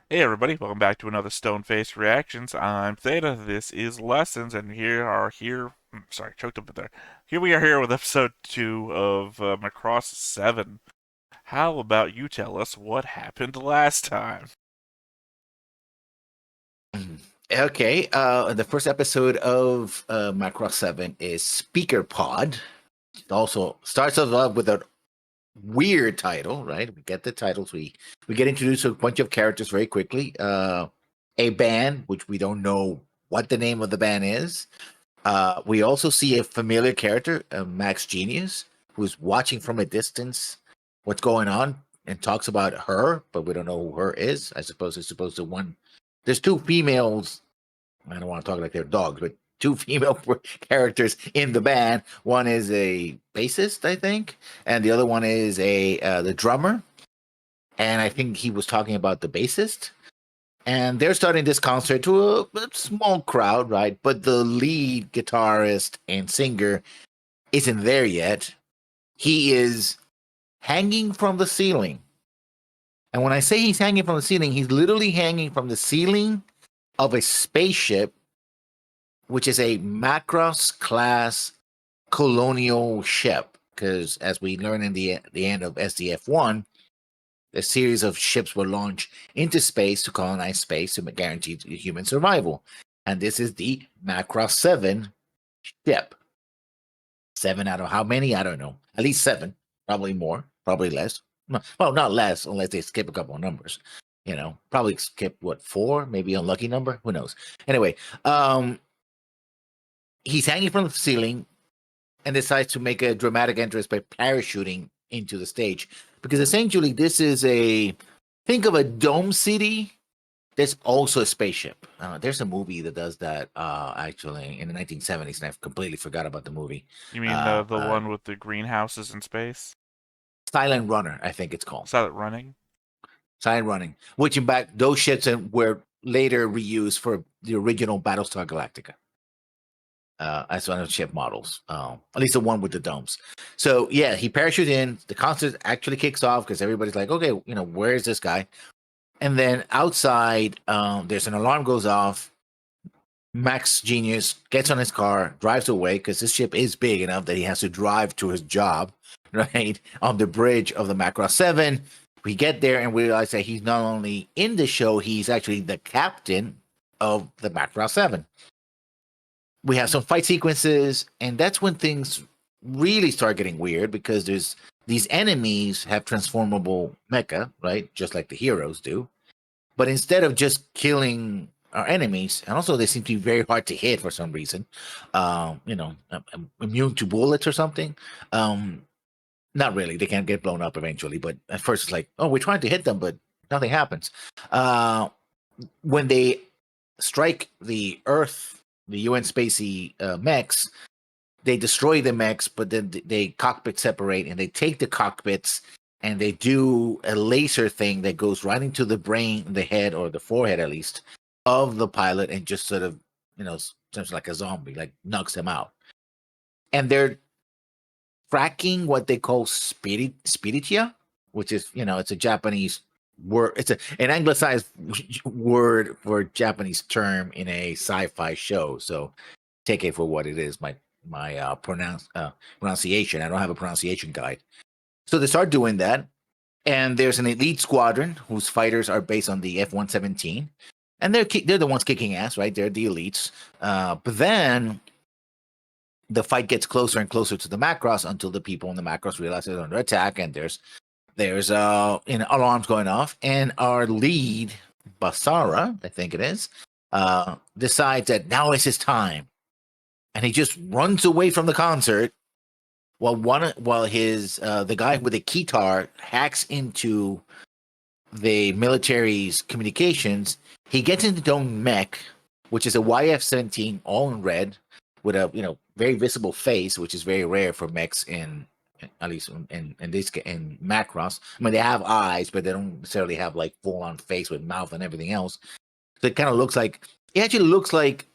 Hey everybody, welcome back to another Stone Face Reactions. I'm Theta, this is Lessons, and sorry, choked up there. Here we are here with episode 2 of Macross 7. How about you tell us what happened last time? Mhm. Okay, the first episode of Macross 7 is Speaker Pod. It also starts us off with a weird title, right? We get the titles. We get introduced to a bunch of characters very quickly. A band, which we don't know what the name of the band is. We also see a familiar character, Max Genius, who's watching from a distance what's going on and talks about her, but we don't know who her is. I suppose it's supposed to one. There's two females. I don't want to talk like they're dogs, but two female characters in the band. One is a bassist, I think, and the other one is a the drummer. And I think he was talking about the bassist. And they're starting this concert to a small crowd, right? But the lead guitarist and singer isn't there yet. He is hanging from the ceiling. And when I say he's hanging from the ceiling, he's literally hanging from the ceiling of a spaceship, which is a Macross class colonial ship. Because as we learn in the end of SDF1, a series of ships were launched into space to colonize space to guarantee human survival. And this is the Macross 7 ship. Seven out of how many? I don't know. At least seven, probably more, probably less. No, well, not less unless they skip a couple of numbers. Probably skip what, four, maybe unlucky number. Who knows? Anyway, he's hanging from the ceiling and decides to make a dramatic entrance by parachuting into the stage because essentially this is a think of a dome city. There's also a spaceship. There's a movie that does that actually in the 1970s, and I've completely forgot about the movie. You mean Uh, the uh, one with the greenhouses in space? Silent Runner, I think it's called. Silent running? Silent Running, which in fact those ships were later reused for the original Battlestar Galactica. As one of the ship models, at least the one with the domes. So yeah, he parachutes in. The concert actually kicks off because everybody's like, okay, where is this guy? And then outside, there's an alarm goes off. Max Genius gets on his car, drives away because this ship is big enough that he has to drive to his job, right? On the bridge of the Macross 7. We get there and we realize that he's not only in the show, he's actually the captain of the Macross 7. We have some fight sequences, and that's when things really start getting weird because there's these enemies have transformable mecha, right? Just like the heroes do. But instead of just killing our enemies, and also they seem to be very hard to hit for some reason, immune to bullets or something. Um, Not really. They can't get blown up eventually, but at first it's like, oh, we're trying to hit them, but nothing happens. When they strike the Earth, the UN Spacey mechs, they destroy the mechs, but then they cockpit separate and they take the cockpits and they do a laser thing that goes right into the brain, the head, or the forehead at least, of the pilot and just sort of, turns like a zombie, like knocks him out. And they're fracking what they call spiritia, which is, it's a Japanese word. It's an anglicized word for a Japanese term in a sci-fi show. So take it for what it is. My pronunciation. I don't have a pronunciation guide. So they start doing that, and there's an elite squadron whose fighters are based on the F-117, and they're the ones kicking ass, right? They're the elites. But then the fight gets closer and closer to the Macross until the people in the Macross realize they're under attack, and there's alarms going off, and our lead Basara, I think it is, decides that now is his time, and he just runs away from the concert while his the guy with the keytar hacks into the military's communications. He gets into his own mech, which is a YF-17, all in red, with a very visible face, which is very rare for mechs in at least in Macross. I mean, they have eyes, but they don't necessarily have like full on face with mouth and everything else. So it actually looks like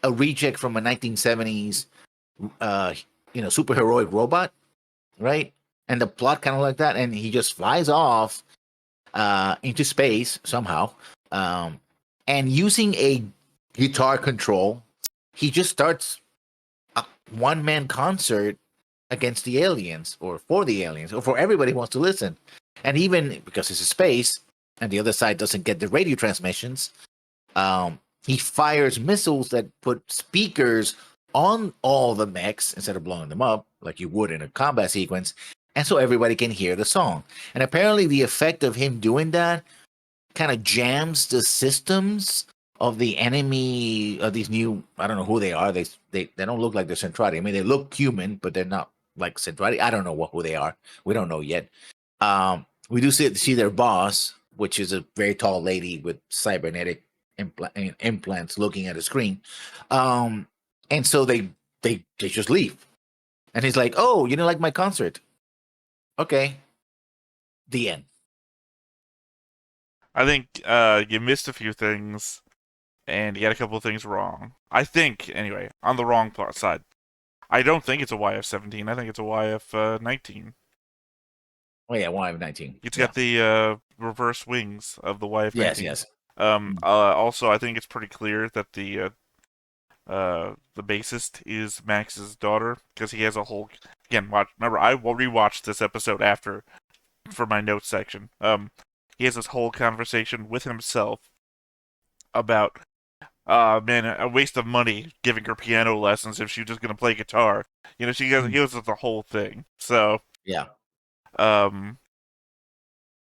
a reject from a 1970s superheroic robot, right? And the plot kind of like that, and he just flies off into space somehow, Um, and using a guitar control, he just starts a one-man concert against the aliens, or for the aliens, or for everybody who wants to listen. And even because it's a space and the other side doesn't get the radio transmissions, he fires missiles that put speakers on all the mechs instead of blowing them up like you would in a combat sequence, and so everybody can hear the song. And apparently the effect of him doing that kind of jams the systems of the enemy of these new, I don't know who they are. They don't look like they're Centrati. I mean, they look human, but they're not like Centrati. I don't know who they are. We don't know yet. We do see their boss, which is a very tall lady with cybernetic implants looking at a screen. And so they just leave. And he's like, "Oh, you didn't like my concert? Okay." The end. I think you missed a few things, and you got a couple of things wrong. I think, anyway, on the wrong side. I don't think it's a YF-17. I think it's a YF-19. Oh yeah, 119. It's Yeah. got the reverse wings of the Yes, YF-19. yes. Also, I think it's pretty clear that the bassist is Max's daughter, because he has a whole, again, remember, I rewatched this episode after for my notes section. He has this whole conversation with himself about, man, a waste of money giving her piano lessons if she was just gonna play guitar. You know, he goes with the whole thing. So, Yeah. um,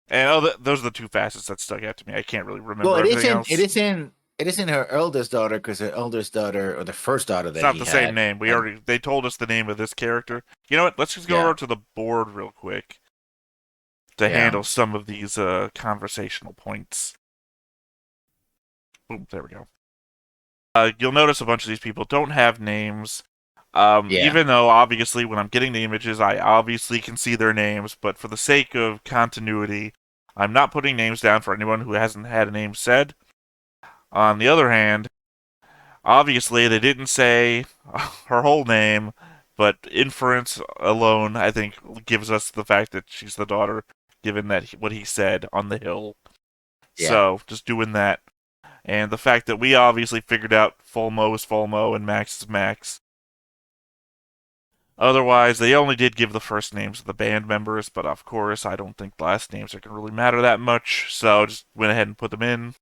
and those are the two facets that stuck out to me. I can't really Well, remember everything else. it isn't her eldest daughter, because her eldest daughter, or the first daughter It's that not he the same had, name. They told us the name of this character. You know what? Let's just go yeah, over to the board real quick to yeah, handle some of these conversational points. Boom, there we go. You'll notice a bunch of these people don't have names. yeah, Even though obviously when I'm getting the images, I obviously can see their names, but for the sake of continuity, I'm not putting names down for anyone who hasn't had a name said. On the other hand, obviously they didn't say her whole name, but inference alone, I think, gives us the fact that she's the daughter, given that what he said on the hill. yeah. So, just doing that. And the fact that we obviously figured out Fulmo is Fulmo and Max is Max. Otherwise, they only did give the first names of the band members, but of course, I don't think last names are going to really matter that much, so just went ahead and put them in.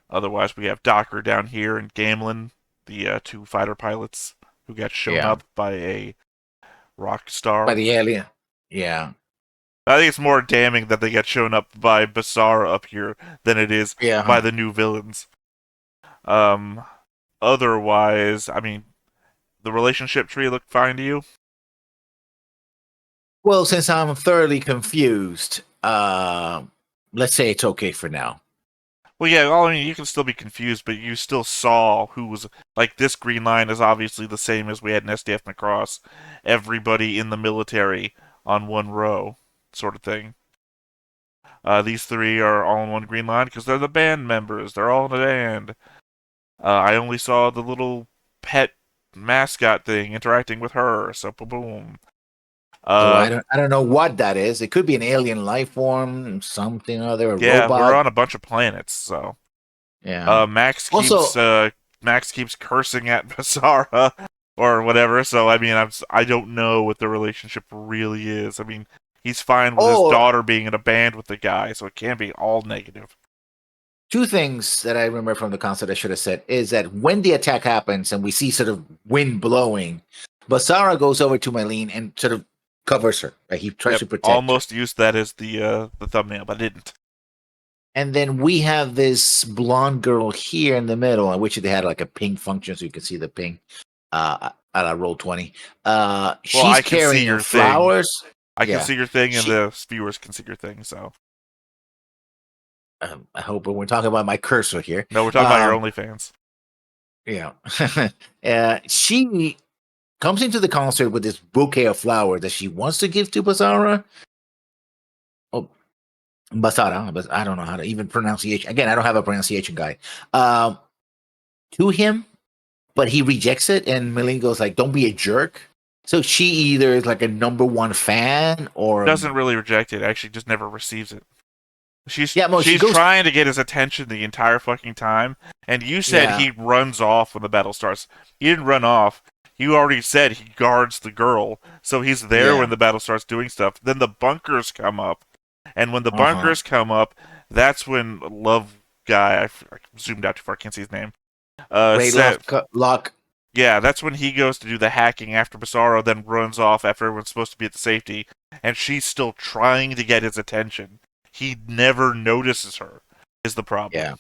Otherwise, we have Docker down here and Gamlin, the two fighter pilots who got shown Yeah. up by a rock By star. the alien. Yeah. I think it's more damning that they got shown up by Basara up here than it is by Yeah. the new villains. Um, Otherwise, I mean, the relationship tree looked fine to you? Well, since I'm thoroughly confused, let's say it's okay for now. Well, yeah, well, I mean, you can still be confused, but you still saw who was. Like, this green line is obviously the same as we had in SDF Macross. Everybody in the military on one row, sort of thing. These three are all in one green line because they're the band members. They're all in a band. I only saw the little pet mascot thing interacting with her, so boom, boom. So Uh, I don't know what that is. It could be an alien life form, something or other, a yeah, we're robot. on a bunch of planets, so. Yeah. Max keeps Also, cursing at Basara or whatever. So I mean, I don't know what the relationship really is. I mean, he's fine with his oh, daughter being in a band with the guy, so it can't be all negative. two things that I remember from the concert I should have said is that when the attack happens and we see sort of wind blowing, Basara goes over to Mylene and sort of covers her. Like he tries Yep, to protect her. almost used that as the thumbnail, but I didn't. And then we have this blonde girl here in the middle, I wish they had like a ping function so you could see the ping at a roll 20. Well, She's I can see carrying your thing. flowers. I can Yeah. see your thing, and She the viewers can see your thing. So I hope we're talking about my cursor here. no, we're talking about your OnlyFans. Yeah. She comes into the concert with this bouquet of flowers that she wants to give to Basara. Oh, Basara, but I don't know how to even pronunciation. Again, I don't have a pronunciation guide. Um, to him, but he rejects it, and Milene goes like, "Don't be a jerk." So she either is like a number one fan, or Doesn't really reject it. Actually, just never receives it. She's Yeah, well, she she's goes. trying to get his attention the entire fucking time. And you said Yeah. he runs off when the battle starts. He didn't run off. You already said he guards the girl, so he's there when Yeah. the battle starts doing stuff. Then the bunkers come up, and when the Uh huh. bunkers come up, that's when Love Guy, I zoomed out too far, I can't see his name. Ray Said, Lock. yeah, that's when he goes to do the hacking after Bizarro, then runs off after everyone's supposed to be at the safety, and she's still trying to get his attention. He never notices her, is the Yeah. problem.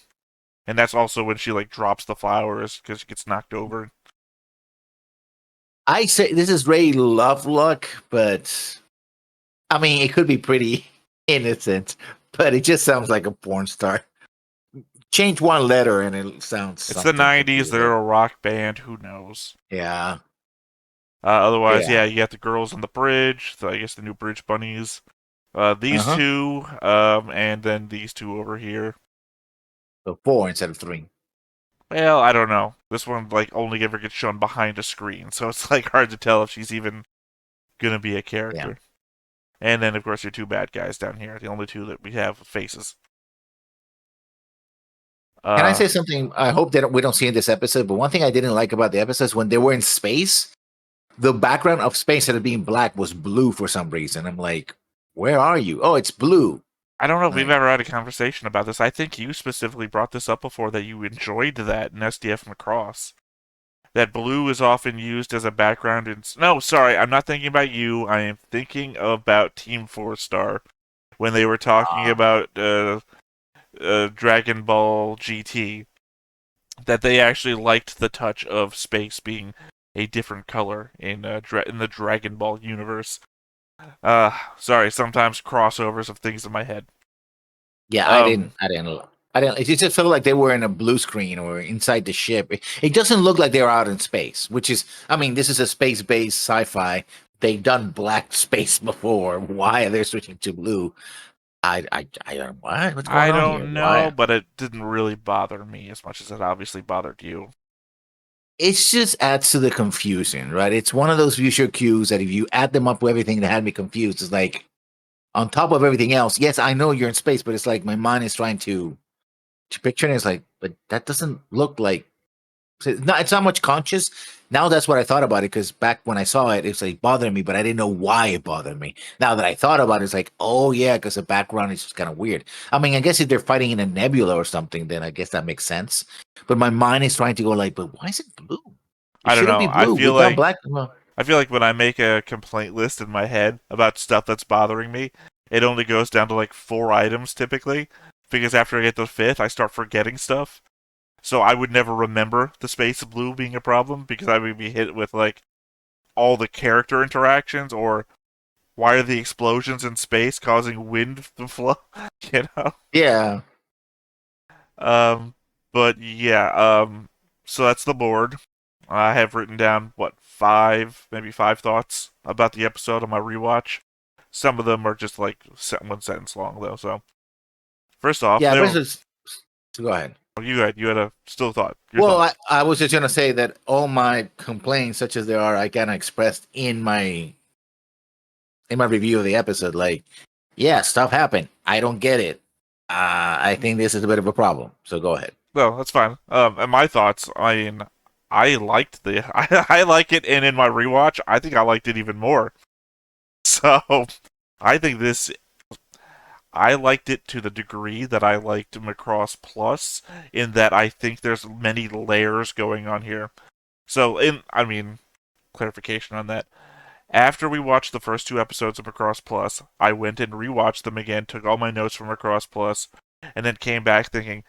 And that's also when she, like, drops the flowers because she gets knocked over. I say this is Ray Lovelock, but I mean, it could be pretty innocent, but it just sounds like a porn star. Change one letter and it sounds It's the something 90s, completely they're different. a rock band, who knows? Yeah. Otherwise, Yeah. yeah, you got the girls on the bridge, I guess the new bridge bunnies. Uh These huh. two, and then these two over here. So four instead of three. Well, I don't know. This one, like, only ever gets shown behind a screen, so it's, like, hard to tell if she's even gonna be a Yeah. character. And then, of course, your two bad guys down here, the only two that we have with faces. Can I Uh, say something? I hope that we don't see in this episode, but one thing I didn't like about the episode is when they were in space, the background of space instead of being black was blue for some reason. I'm like, where are you? Oh, it's blue. I don't know if we've Like, ever had a conversation about this. I think you specifically brought this up before that you enjoyed that in SDF Macross. That blue is often used as a background in. No, sorry, I'm not thinking about you. I am thinking about Team 4 Star when they were talking ah, about Dragon Ball GT. That they actually liked the touch of space being a different color in the Dragon Ball universe. Sorry, sometimes crossovers of things in my head. yeah, Um, I didn't. It just felt like they were in a blue screen or inside the ship. It doesn't look like they're out in space, which is, I mean, this is a space-based sci-fi. They've done black space before. Why are they switching to blue? I don't. What? What's going I on here? don't know, Why? but it didn't really bother me as much as it obviously bothered you. It just adds to the confusion, right? It's one of those visual cues that if you add them up with everything that had me confused, it's like on top of everything else. Yes, I know you're in space, but it's like my mind is trying to picture it. It's like, but that doesn't look like it's not much conscious. Now that's what I thought about it because back when I saw it, it's like bothering me, but I didn't know why it bothered me. Now that I thought about it, it's like, oh yeah, because the background is just kind of weird. I mean, I guess if they're fighting in a nebula or something, then I guess that makes sense. But my mind is trying to go like, but why is it blue? It I don't shouldn't be know. I blue. feel We've done like black. Well, I feel like when I make a complaint list in my head about stuff that's bothering me, it only goes down to like 4 items typically. Because after I get the fifth, I start forgetting stuff. So I would never remember the space blue being a problem because I would be hit with like all the character interactions or why are the explosions in space causing wind to flow? You know? yeah, Um, but yeah, so that's the board. I have written down what maybe five thoughts about the episode on my rewatch. Some of them are just like one sentence long though. So first off, yeah. there But go ahead. you had a still thought your Well, thoughts. I was just gonna say that all my complaints, such as they are, I kind of expressed in my review of the episode. Like, yeah, stuff happened. I don't get it. I think this is a bit of a problem. So go ahead. No, that's fine. And my thoughts. I mean, I liked the I like it, and in my rewatch, I think I liked it even more. So I think this I liked it to the degree that I liked Macross Plus, in that I think there's many layers going on here. So, I mean, clarification on that. After we watched the first two episodes of Macross Plus, I went and rewatched them again, took all my notes from Macross Plus, and then came back thinking,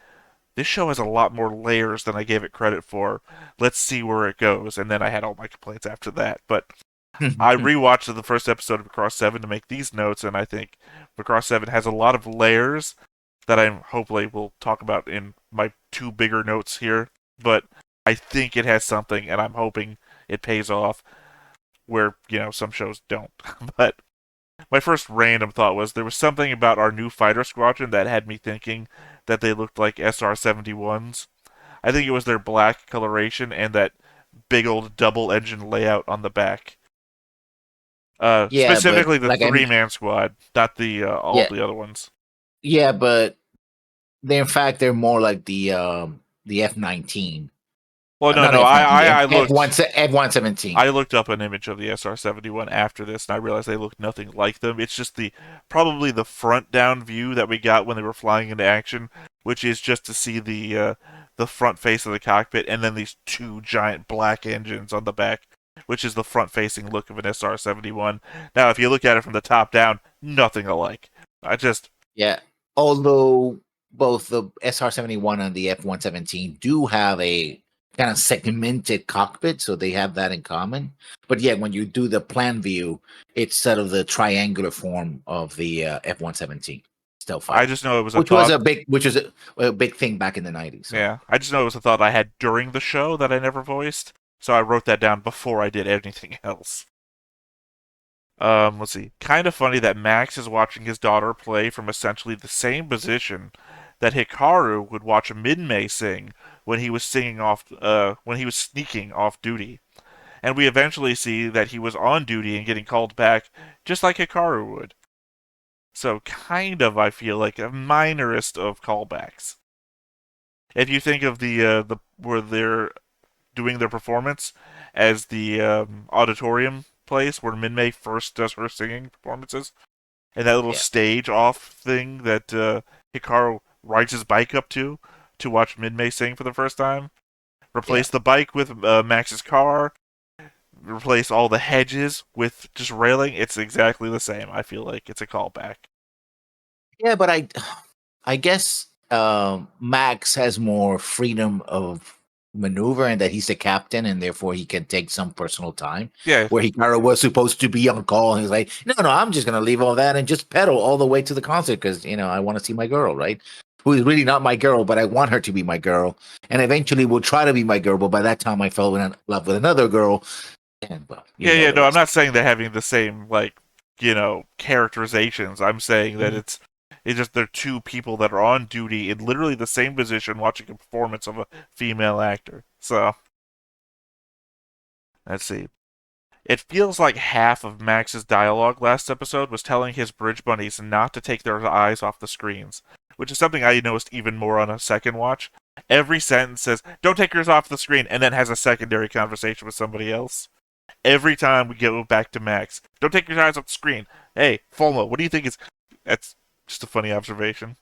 this show has a lot more layers than I gave it credit for. Let's see where it goes. And then I had all my complaints after that. But I rewatched the first episode of Macross 7 to make these notes, and I think Macross 7 has a lot of layers that I hopefully will talk about in my two bigger notes here. But I think it has something, and I'm hoping it pays off where, some shows don't. But my first random thought was there was something about our new fighter squadron that had me thinking that they looked like SR-71s. I think it was their black coloration and that big old double engine layout on the back. Yeah, but Specifically the like I three-man squad, not the all yeah the other ones. Yeah, but they in fact they're more like the F-19. Well, no, Not no, F-19, the I F1 looked. F-117. I looked up an image of the SR-71 after this, and I realized they look nothing like them. It's just probably the front down view that we got when they were flying into action, which is just to see the front face of the cockpit, and then these two giant black engines on the back, which is the front facing look of an SR-71. Now, if you look at it from the top down, nothing alike. I just Yeah. Although both the SR-71 and the F-117 do have a kind of segmented cockpit, so they have that in common. But yet, when you do the plan view, it's sort of the triangular form of the F-117 stealth I fighter, just know it was a which was thought. a big thing back in the '90s. So Yeah, I just know it was a thought I had during the show that I never voiced, so I wrote that down before I did anything else. Let's see. Kind of funny that Max is watching his daughter play from essentially the same position that Hikaru would watch Minmay sing when he was sneaking off duty. And we eventually see that he was on duty and getting called back, just like Hikaru would. So kind of, I feel like a minorest of callbacks. If you think of the where they're doing their performance as the auditorium place where Minmay first does her singing performances, and that little yeah, stage off thing that Hikaru rides his bike up to watch Minmay sing for the first time. yeah, Replace the bike with Max's car. Replace all the hedges with just railing. It's exactly the same. I feel like it's a callback. yeah. But I guess Max has more freedom of maneuver, and that he's the captain, and therefore he can take some personal time. Yeah, Where Hikaru was supposed to be on call, and he's like, "No, no, I'm just gonna leave all that and just pedal all the way to the concert because I want to see my girl, right? Who is really not my girl, but I want her to be my girl, and eventually will try to be my girl. But by that time, I fell in love with another girl, and well, you yeah, know yeah. the No, I'm rest." not saying they're having the same characterizations. I'm saying that Mhm. it's just they're two people that are on duty in literally the same position watching a performance of a female actor. So let's see. It feels like half of Max's dialogue last episode was telling his bridge bunnies not to take their eyes off the screens, which is something I noticed even more on a second watch. Every sentence says, "Don't take yours off the screen," and then has a secondary conversation with somebody else. Every time we go back to Max, "Don't take your eyes off the screen." Hey, Fulmo, what do you think is. That's just a funny observation.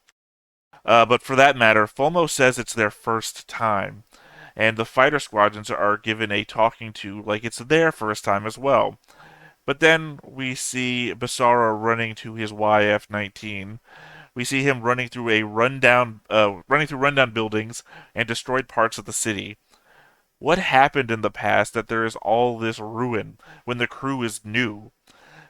But for that matter, Fulmo says it's their first time, and the fighter squadrons are given a talking to like it's their first time as well. But then we see Basara running to his YF-19. We see him running through rundown buildings and destroyed parts of the city. What happened in the past that there is all this ruin when the crew is new?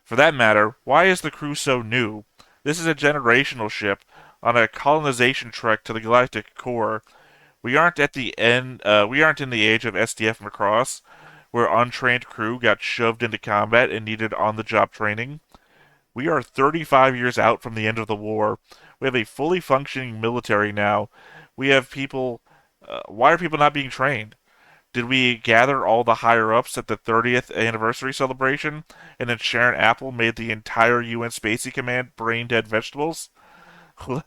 For that matter, why is the crew so new? This is a generational ship on a colonization trek to the galactic core. We aren't at the end. We aren't in the age of SDF Macross, where untrained crew got shoved into combat and needed on-the-job training. We are 35 years out from the end of the war. We have a fully functioning military now. We have people. Why are people not being trained? Did we gather all the higher ups at the 30th anniversary celebration, and then Sharon Apple made the entire UN Spacey Command brain dead vegetables?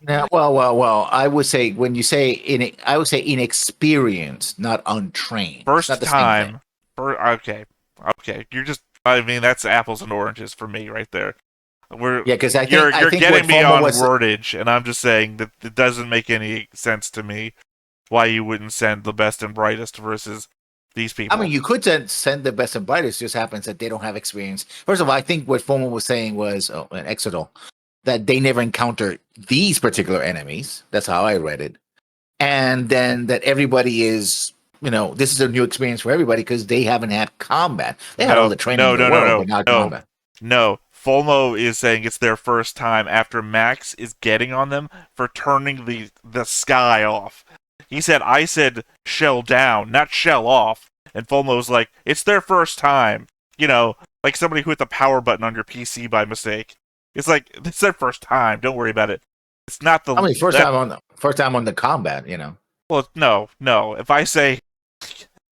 Now, well. I would say when you say I would say inexperienced, not untrained. It's not First the same thing. time. Okay, okay. You're just. I mean, that's apples and oranges for me right there. We're Yeah, because I you're think what getting me FOMO on was. wordage, and I'm just saying that it doesn't make any sense to me why you wouldn't send the best and brightest versus these I mean, people. you could send the best and brightest. Just happens that they don't have experience. First of all, I think what FOMO was saying was an Exodal that they never encountered these particular enemies. That's how I read it, and then that everybody is. This is a new experience for everybody because they haven't had combat. They had all No, the training no, in the no, no, world, no, but not no, combat. no. Fulmo is saying it's their first time after Max is getting on them for turning the sky off. I said shell down, not shell off. And Fulmo's like, it's their first time. Like somebody who hit the power button on your PC by mistake. It's like, it's their first time. Don't worry about it. It's not I the, mean, that, first time on the combat. well, no, no. If I say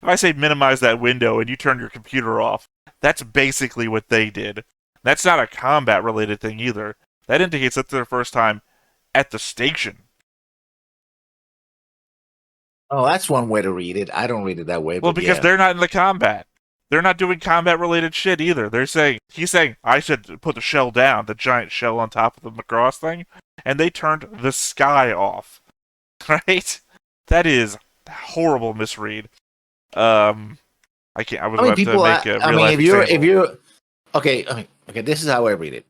minimize that window and you turn your computer off, that's basically what they did. That's not a combat related thing either. That indicates that's their first time at the station. Oh, that's one way to read it. I don't read it that way, Well, but because yeah. they're not in the combat. They're not doing combat related shit either. He's saying, I should put the shell down, the giant shell on top of the Macross thing, and they turned the sky off. Right? That is horrible misread. Um, I can't. I was I mean, about to people. make a I real mean, life if example. you're okay. This is how I read it.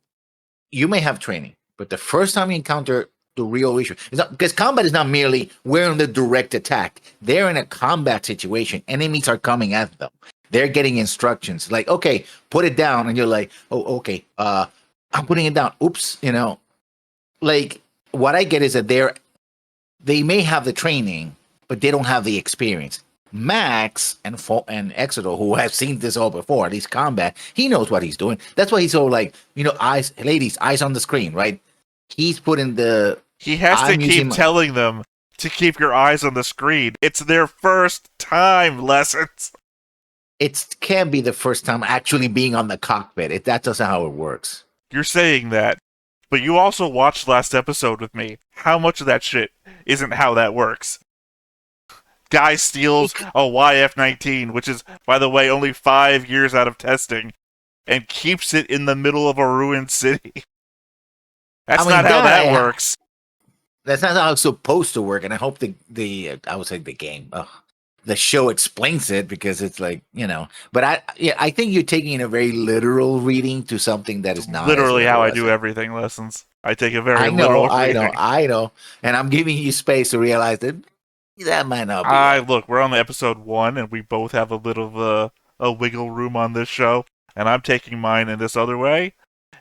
You may have training, but the first time you encounter the real issue is not because combat is not merely we're in the direct attack. They're in a combat situation. Enemies are coming at them. They're getting instructions like, okay, put it down, and you're like, oh, okay, I'm putting it down. Oops, like what I get is that they may have the training, but they don't have the experience. Max and Exeter, who have seen this all before, at least combat, he knows what he's doing. That's why he's so like, eyes, ladies, eyes on the screen, right? He's putting the. He has to I'm keep using. telling them to keep your eyes on the screen. It's their first time lessons. It can't be the first time actually being on the cockpit. That doesn't how it works. You're saying that, but you also watched last episode with me. How much of that shit isn't how that works? Guy steals a YF-19, which is, by the way, only 5 years out of testing, and keeps it in the middle of a ruined city. I That's not mean how that that works. that's not how it's supposed to work, and I hope the I would say the game. The show explains it because it's like but I think you're taking a very literal reading to something that It's is not as literally how literal I as do it. everything lessons. I take a very I know, literal I know, reading. I know, and I'm giving you space to realize that that might not be I right. look, we're on episode 1, and we both have a little a wiggle room on this show, and I'm taking mine in this other way.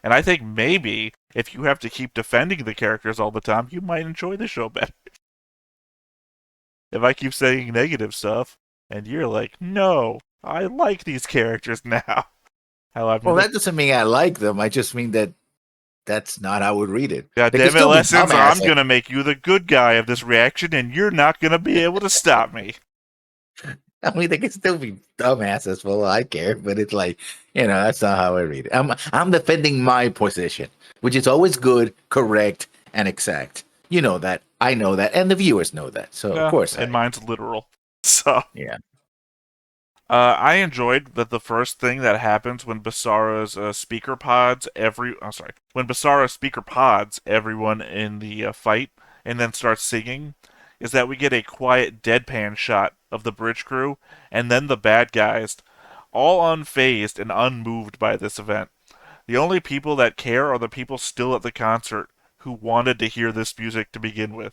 And I think maybe if you have to keep defending the characters all the time, you might enjoy the show better. If I keep saying negative stuff, and you're like, no, I like these characters now. How I'm Well, gonna, that doesn't mean I like them. I just mean that that's not how I would read it. God They could damn it, still be lessons, I'm dumbasses. gonna make you the good guy of this reaction, and you're not gonna be able to stop me. I mean, they can still be dumbasses for all I care, but it's like, that's not how I read it. I'm defending my position, which is always good, correct, and exact. You know that. I know that, and the viewers know that. So of Yeah, course and I, mine's literal. So, yeah. I enjoyed that the first thing that happens when Basara's speaker pods when Basara speaker pods everyone in the fight and then starts singing, is that we get a quiet deadpan shot of the bridge crew and then the bad guys, all unfazed and unmoved by this event. The only people that care are the people still at the concert who wanted to hear this music to begin with.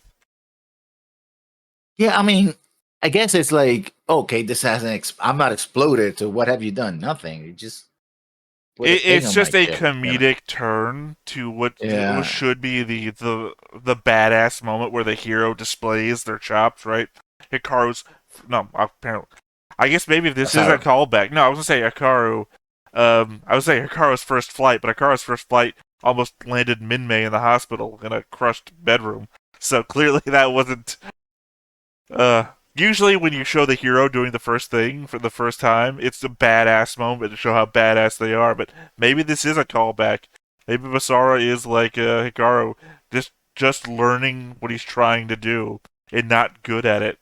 Yeah, I mean, I guess it's like, okay, this hasn't. I'm not exploded. So what have you done? Nothing. You just put a thing It's on my just a chest. comedic turn to what Yeah. should be the badass moment where the hero displays their chops, right? Hikaru's no, apparently, I guess maybe this is a Sorry. callback. No, I was gonna say Hikaru. I was saying Hikaru's first flight, but Hikaru's first flight almost landed Minmay in the hospital in a crushed bedroom. So clearly that wasn't uh, usually when you show the hero doing the first thing for the first time, it's a badass moment to show how badass they are. But maybe this is a callback. Maybe Basara is like Hikaru, just learning what he's trying to do and not good at it,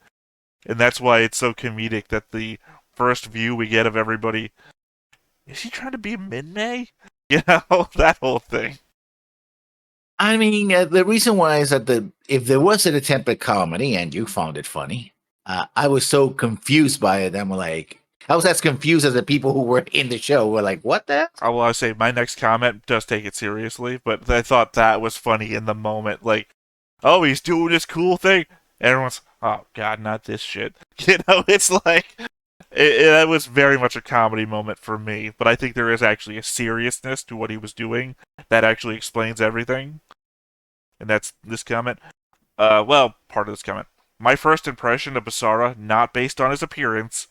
and that's why it's so comedic that the first view we get of everybody is he trying to be Minmay? You know that whole thing. I mean, the reason why is that if there was an attempt at comedy and you found it funny, I was so confused by it. I'm like, I was as confused as the people who were in the show were like, what the? I will say my next comment does take it seriously, but I thought that was funny in the moment. Like, oh, he's doing this cool thing. Everyone's, oh god, not this shit. You know, it's like that was very much a comedy moment for me. But I think there is actually a seriousness to what he was doing that actually explains everything, and that's this comment. Well, part of this comment. My first impression of Basara, not based on his appearance,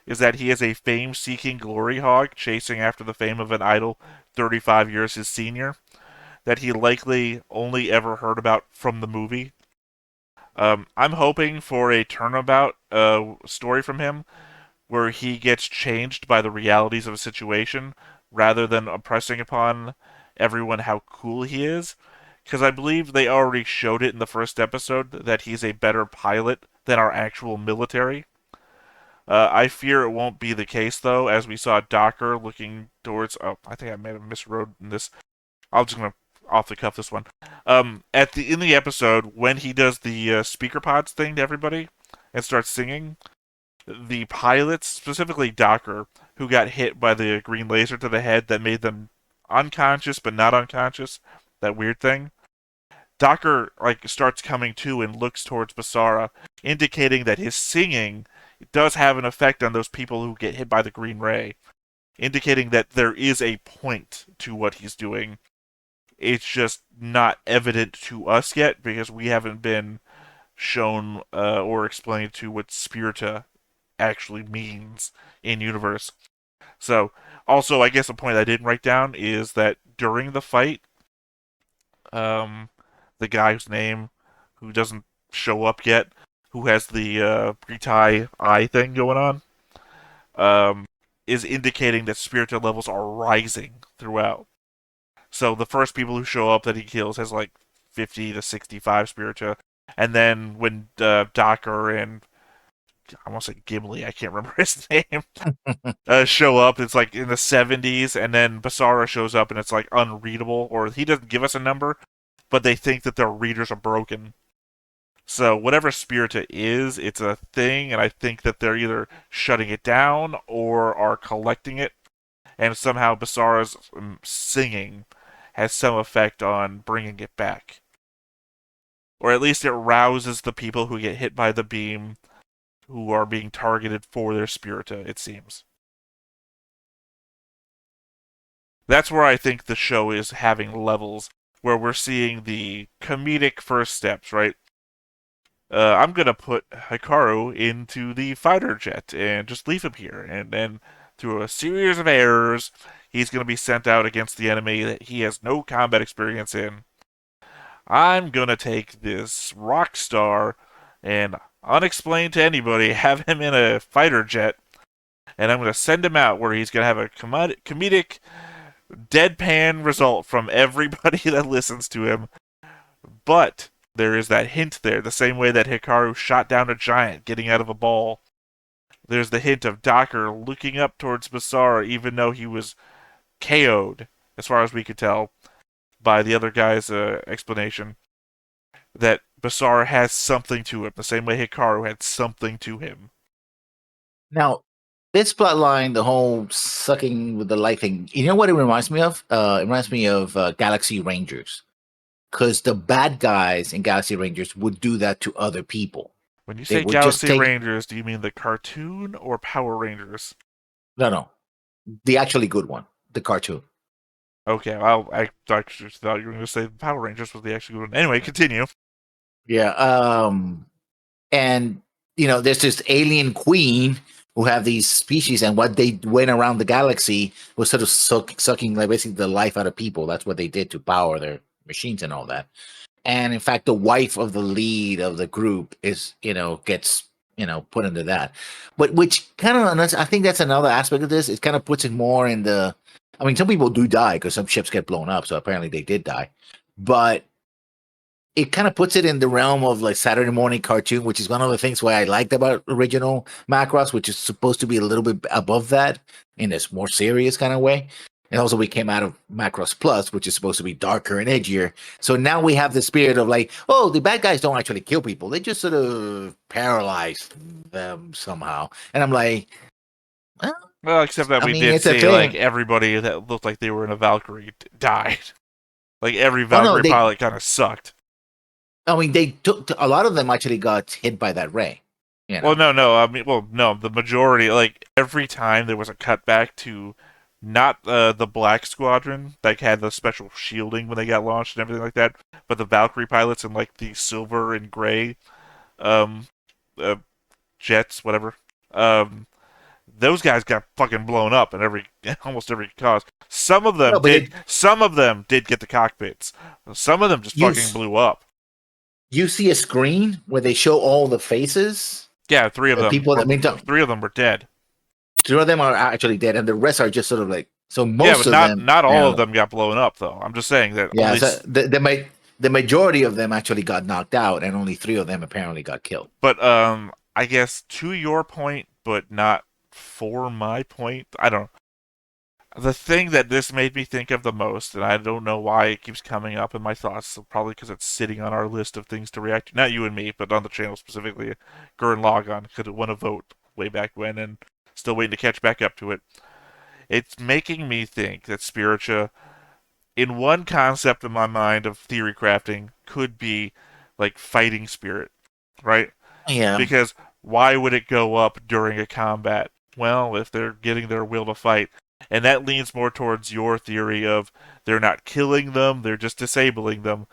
is that he is a fame-seeking glory hog chasing after the fame of an idol 35 years his senior that he likely only ever heard about from the movie. I'm hoping for a turnabout story from him where he gets changed by the realities of a situation rather than impressing upon everyone how cool he is. because I believe they already showed it in the first episode that he's a better pilot than our actual military. I fear it won't be the case though, as we saw Docker looking towards. Oh, I think I may have miswrote this. I'm just gonna off the cuff this one. At the in the episode when he does the speaker pods thing to everybody and starts singing, the pilots, specifically Docker, who got hit by the green laser to the head that made them unconscious but not unconscious, that weird thing. Docker like starts coming to and looks towards Basara, indicating that his singing does have an effect on those people who get hit by the green ray, indicating that there is a point to what he's doing. It's just not evident to us yet because we haven't been shown or explained to what Spiritia actually means in universe. So, also, I guess a point I didn't write down is that during the fight, um, the guy whose name, who doesn't show up yet, who has the Britai eye thing going on, um, is indicating that spiritual levels are rising throughout. So the first people who show up that he kills has like 50 to 65 spiritua, and then when Docker and I want to say Gimli, I can't remember his name, show up, it's like in the 70s, and then Basara shows up and it's like unreadable, or he doesn't give us a number, but they think that their readers are broken. So whatever Spiritia is, it's a thing, and I think that they're either shutting it down or are collecting it, and somehow Basara's singing has some effect on bringing it back. Or at least it rouses the people who get hit by the beam who are being targeted for their Spiritia, it seems. That's where I think the show is having levels, where we're seeing the comedic first steps, right? I'm gonna put Hikaru into the fighter jet and just leave him here, and then through a series of errors, he's gonna be sent out against the enemy that he has no combat experience in. I'm gonna take this rock star and, unexplained to anybody, have him in a fighter jet, and I'm gonna send him out where he's gonna have a comedic, deadpan result from everybody that listens to him. But there is that hint there, the same way that Hikaru shot down a giant getting out of a ball. There's the hint of Docker looking up towards Basara even though he was KO'd, as far as we could tell, by the other guy's explanation. That Basara has something to him, the same way Hikaru had something to him. Now, this plot line, the whole sucking with the light thing, you know what it reminds me of? It reminds me of Galaxy Rangers. Because the bad guys in Galaxy Rangers would do that to other people. When you They say would just Galaxy take. Rangers, do you mean the cartoon or Power Rangers? No. The actually good one, the cartoon. Okay, I actually thought you were going to say Power Rangers was the actually good one. Anyway, continue. Yeah. And, there's this alien queen who have these species, and what they went around the galaxy was sort of sucking like basically the life out of people. That's what they did to power their machines and all that. And in fact, the wife of the lead of the group is, gets, put into that. But which kind of, I think that's another aspect of this. It kind of puts it more in the, I mean, some people do die because some ships get blown up. So apparently they did die. But it kind of puts it in the realm of like Saturday morning cartoon, which is one of the things why I liked about original Macross, which is supposed to be a little bit above that in this more serious kind of way. And also we came out of Macross Plus, which is supposed to be darker and edgier. So now we have the spirit of like, oh, the bad guys don't actually kill people. They just sort of paralyze them somehow. And I'm like, Well, except that I we mean, did it's a see, like, thing. everybody that looked like they were in a Valkyrie died. Like, every Oh no, Valkyrie pilot kind of sucked. I mean, they took a lot of them actually got hit by that ray. Well, no. I mean, well, no. The majority, like every time there was a cutback to not the Black Squadron that had the special shielding when they got launched and everything like that, but the Valkyrie pilots and like the silver and gray um, uh, jets, whatever. Um, those guys got fucking blown up in every almost every cause. Some of them No, but did. Some of them did get the cockpits. Some of them just you fucking blew up. you see a screen where they show all the faces. Yeah, three of The them. people. I mean, Three of them were dead. two of them are actually dead, and the rest are just sort of like. So Yeah, most but of them, not all of apparently, them got blown up though. I'm just saying that yeah. only So they might. the majority of them actually got knocked out, and only 3 of them apparently got killed. But I guess to your point, but not for my point. I don't. The thing that this made me think of the most, and I don't know why it keeps coming up in my thoughts, so probably because it's sitting on our list of things to react to. Not you and me, but on the channel specifically. Gurren Lagann could have won a vote way back when, and still waiting to catch back up to it. It's making me think that Spiritia, in one concept in my mind of theory crafting, could be like fighting spirit, right? Yeah, Because why would it go up during a combat? Well, if they're getting their will to fight. And that leans more towards your theory of they're not killing them, they're just disabling them.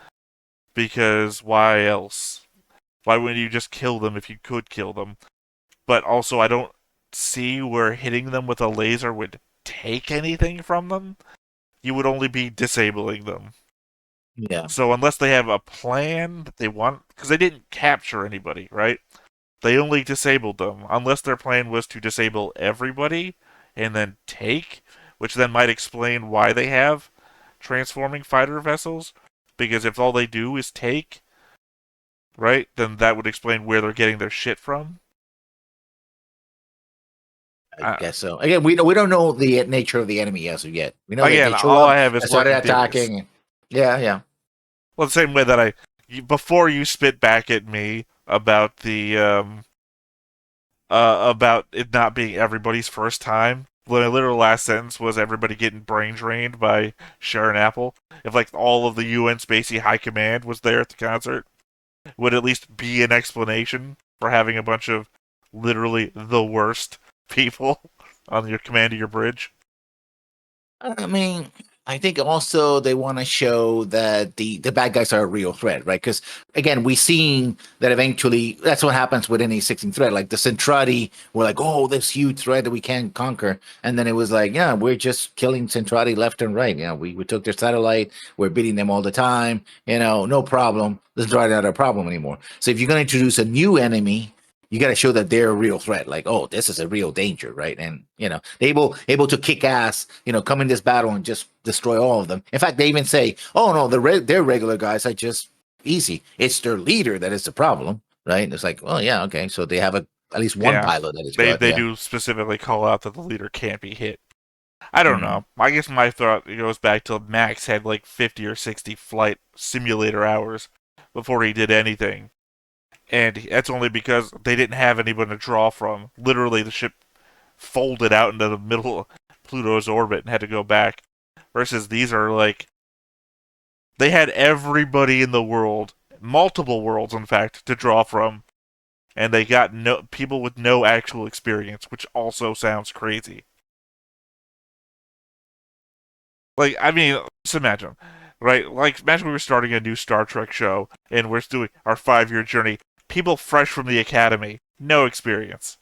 Because why else? Why wouldn't you just kill them if you could kill them? But also, I don't see where hitting them with a laser would take anything from them. You would only be disabling them. yeah. So unless they have a plan that they want, because they didn't capture anybody, right? They only disabled them, unless their plan was to disable everybody and then take, which then might explain why they have transforming fighter vessels. Because if all they do is take, right, then that would explain where they're getting their shit from. I guess so. Again, we don't know the nature of the enemy as of yet. We know that Again, they show all I up have and is started working theories. attacking. Yeah, yeah. Well, the same way that before you spit back at me about it not being everybody's first time. The literal last sentence was everybody getting brain drained by Sharon Apple. If like all of the UN Spacey High Command was there at the concert, would at least be an explanation for having a bunch of literally the worst people on your command of your bridge. I mean, I think also they want to show that the bad guys are a real threat, right? Because again, we seen that eventually that's what happens with any existing threat. Like the Centrati were like, oh, this huge threat that we can't conquer, and then it was like, yeah, we're just killing Centrati left and right. Yeah, we took their satellite, we're beating them all the time. No problem. This is not a problem anymore. So if you're gonna introduce a new enemy, you got to show that they're a real threat. Like, oh, this is a real danger, right? And they able to kick ass. Come in this battle and just destroy all of them. In fact, they even say, oh no, their regular guys are just easy. It's their leader that is the problem, right? And it's like, oh yeah, okay, so they have at least one Yeah, pilot that is they good. they Yeah. do specifically call out that the leader can't be hit. I don't Mm. know. I guess my thought goes back to Max had like 50 or 60 flight simulator hours before he did anything. And that's only because they didn't have anyone to draw from. Literally, the ship folded out into the middle of Pluto's orbit and had to go back. Versus these are like, they had everybody in the world, multiple worlds in fact, to draw from. And they got no people with no actual experience, which also sounds crazy. Like, I mean, just imagine, right? Like, imagine we were starting a new Star Trek show and we're doing our 5 year journey. People fresh from the academy, no experience.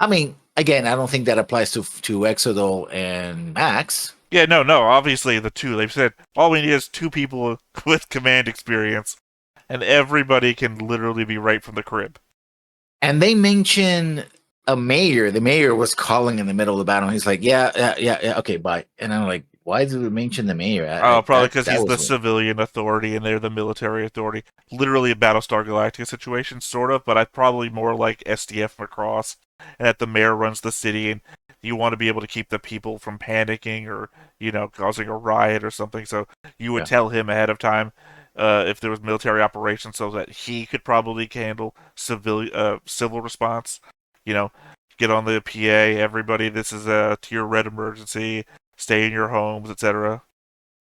I mean, again, I don't think that applies to Exodol and Max. Yeah, no, obviously the two. They've said all we need is two people with command experience, and everybody can literally be right from the crib. And they mention a mayor. The mayor was calling in the middle of the battle. He's like, "Yeah, yeah, yeah, yeah. Okay, bye." And I'm like, "Why did we mention the mayor?" Probably because That he's the was weird. civilian authority and they're the military authority. Literally a Battlestar Galactica situation, sort of, but I probably more like SDF Macross, and that the mayor runs the city, and you want to be able to keep the people from panicking or causing a riot or something. So you would Yeah, tell him ahead of time if there was military operations, so that he could probably handle civil response. You know, get on the PA, everybody. This is a tier red emergency. Stay in your homes, etc.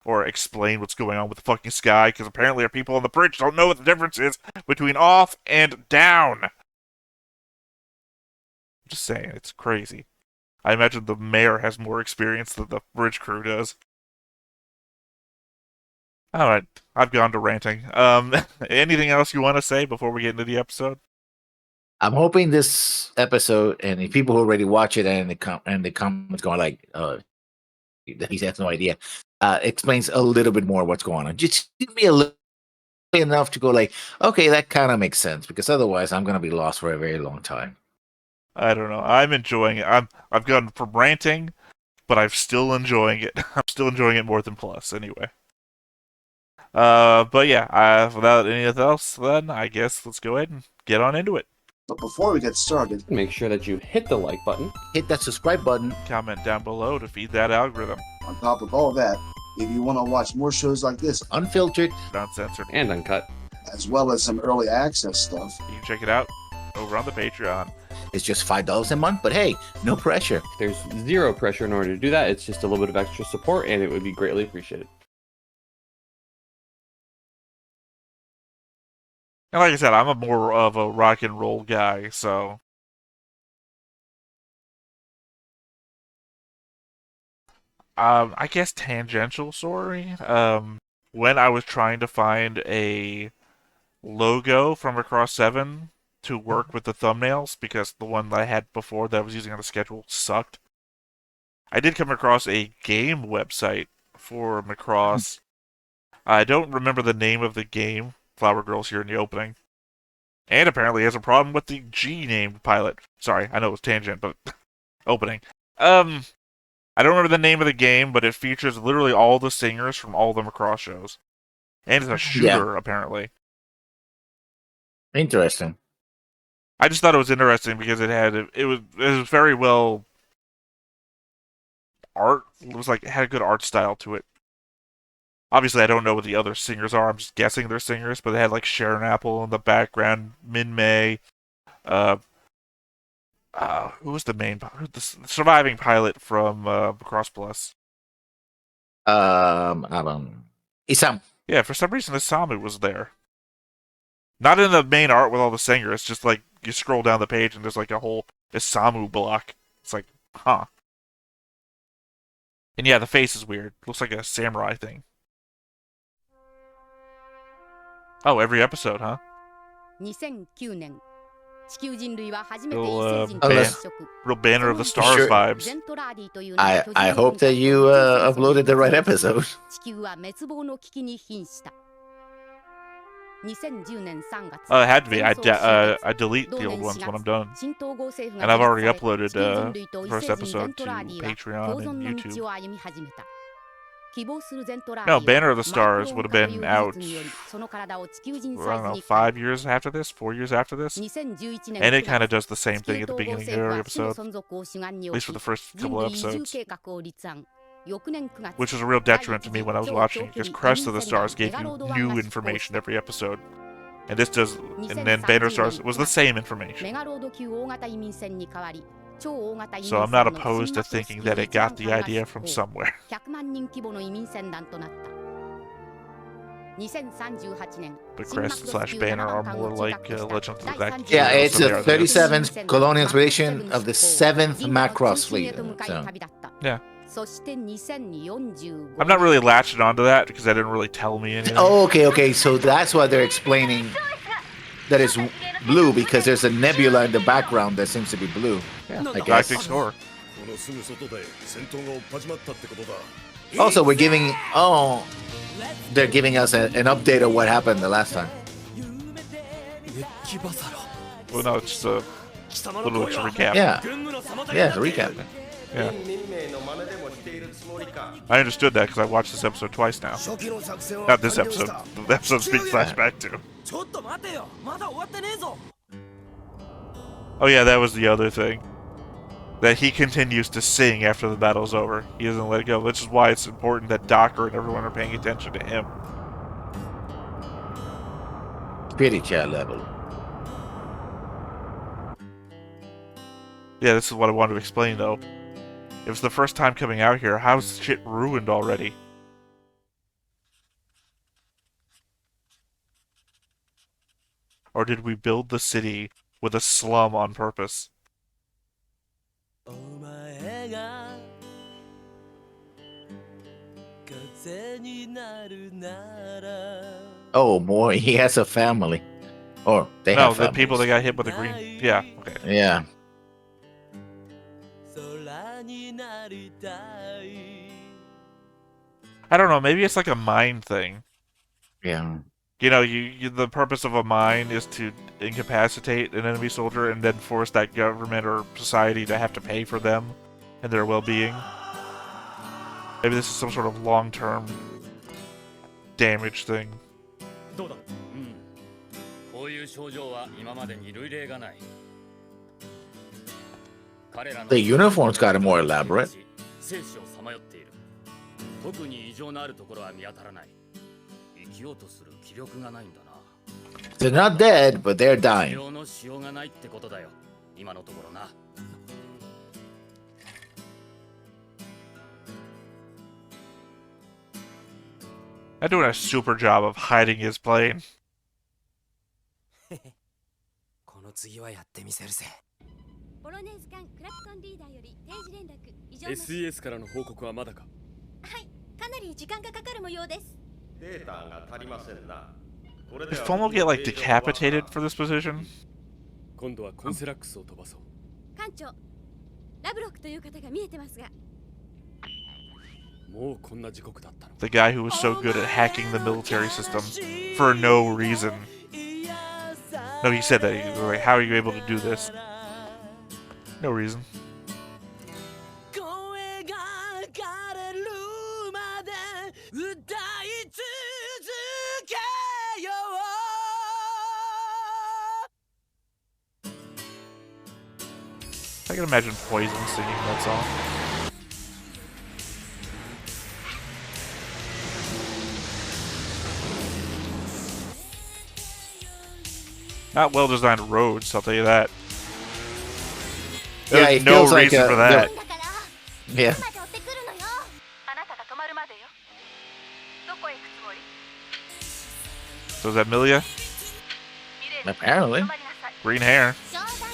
Or explain what's going on with the fucking sky, because apparently our people on the bridge don't know what the difference is between off and down. I'm just saying, it's crazy. I imagine the mayor has more experience than the bridge crew does. Alright, I've gone to ranting. Anything else you want to say before we get into the episode? I'm hoping this episode and the people who already watch it and the comments going like, he has no idea. Explains a little bit more what's going on. Just give me a little enough to go like, okay, that kind of makes sense because otherwise I'm gonna be lost for a very long time. I don't know. I'm enjoying it. I've gone from ranting, but I'm still enjoying it. I'm still enjoying it more than Plus, anyway. But yeah, without anything else, then I guess let's go ahead and get on into it. But before we get started, Make sure that you hit the like button. Hit that subscribe button. Comment down below to feed that algorithm. on top of all that, if you want to watch more shows like this, Unfiltered. Uncensored. And uncut. as well as some early access stuff, You can check it out over on the Patreon. It's just $5 a month, but hey, no pressure. There's zero pressure in order to do that. It's just a little bit of extra support, and it would be greatly appreciated. And like I said, I'm a more of a rock and roll guy, so I guess tangential story. When I was trying to find a logo from Macross 7 to work with the thumbnails, because the one that I had before that I was using on the schedule sucked, I did come across a game website for Macross. I don't remember the name of the game. Flower Girl's here in the opening. And apparently has a problem with the G-named pilot. Sorry, I know it was tangent, but opening. I don't remember the name of the game, but it features literally all the singers from all the Macross shows. And it's a shooter, apparently. Interesting. I just thought it was interesting because it was very well art. It was like it had a good art style to it. Obviously, I don't know what the other singers are. I'm just guessing they're singers, but they had like Sharon Apple in the background, Min May. Who was the main, the surviving pilot from Macross Plus? I don't. Isam. Yeah, for some reason Isamu was there. Not in the main art with all the singers. Just like you scroll down the page and there's like a whole Isamu block. It's like, huh. And yeah, the face is weird. Looks like a samurai thing. Oh, every episode, huh? 2009年地球人類は初めて Little, 異星人と ban- 接触 Real Banner of the Stars Sure. vibes. ゼントラーディという I hope that you uploaded the right episode. 地球は滅亡の危機に瀕した2010年3月 It had to be. I delete the old ones when I'm done. 新統合政府 And が I've already 樹立され uploaded 地球人類と異 first 星人ゼン episode トラーデ to ィは Patreon 共存 and の YouTube. 道を歩み始めた希望するゼントラー No, ディは Banner of the Stars would have been マクロ out, ン化という技術によりその体を地球人 I サイ don't ズ know, に 5 years after this? 4 years after this? 2011年 And it 9 kind of 月 does the same 地 thing 球 at the 統合 beginning of 政府 every は死の episode. 存続を主眼に At 置 least for き the first 人 couple 類移住 episodes. 計画を立案翌年9月 Which was a real detriment to me when I was watching because Crest of the Stars gave you new information every episode. And this does, and then Banner of the Stars was the same information. メガロード級大型移民船に代わり超大型移民 So I'm 船 not の opposed to 新 thinking マクロ that ス it 級 got the 一番艦が idea 出 from 港 somewhere. 100万人規模の移民船団となった2038年 But 新マクロ Crest ス slash 級 Banner 7 are 番艦 more を中 like 核とした Legend of the 第 Black 30 Yeah, Kingdom, it's so a they are the- 37th colonial expedition of the 7th 銀河の Macross 中心へ fleet. と向かい So. 旅立った Yeah. そして2045 I'm not really latching onto that because that didn't really tell me anything. Oh, okay. So that's why they're explaining that it's blue because there's a nebula in the background that seems to be blue. Yeah, I guess. Galactic Score. このすぐ外で戦闘が始まったってことだ。 Also, we're giving. Oh, they're giving us an update of what happened the last time. Well, no, it's just a little extra recap. Yeah. Yeah, it's a recap. Yeah. I understood that because I watched this episode twice now. Not this episode. The episode's being flashback to. ちょっと待てよ。まだ終わってねえぞ。 Oh yeah, that was the other thing. That he continues to sing after the battle's over. He doesn't let it go, which is why it's important that Docker and everyone are paying attention to him. Spiritia level. Yeah, this is what I wanted to explain though. It was the first time coming out here. How's shit ruined already? Or did we build the city with a slum on purpose? お前が風になるなら Oh, boy, he has a family. Or they No, have the people that families. got hit with the green. Yeah, okay. Yeah. 空になりたい I don't know. Maybe it's like a mine thing. Yeah. You know, the purpose of a mine is to incapacitate an enemy soldier and then force that government or society to have to pay for them and their well-being. Maybe this is some sort of long-term damage thing. どうだこういう症状は今までに類例がない。 The uniforms got it more elaborate. 生死をさまよっている。特に異常のあるところは見当たらない。生きようとする気力がないんだな。 They're not dead, but they're dying. 治療のしようがないってことだよ。今のところな。 They're doing a super job of hiding his plane. この次はやってみせるぜ。ボロネーズ艦クラプトンリーダーより定時連絡異常なし。 SES からの報告はまだか。はい、かなり時間がかかる模様です。 データが足りませんな。 Did Fomo get like decapitated for this position? 今度はコンセラックスを飛ばそう。艦長、ラブロックという方が見えてますが。 もうこんな時刻だったの。 The guy who was so good at hacking the military system for no reason. No, he said that. He was like, how are you able to do this? No reason. 声が枯れるまで歌い続けよう。 I can imagine Poison singing that song. Not well-designed roads, I'll tell you that. Yeah, There's it no feels like reason for that. Yeah. So is that Milia? Apparently. Green hair,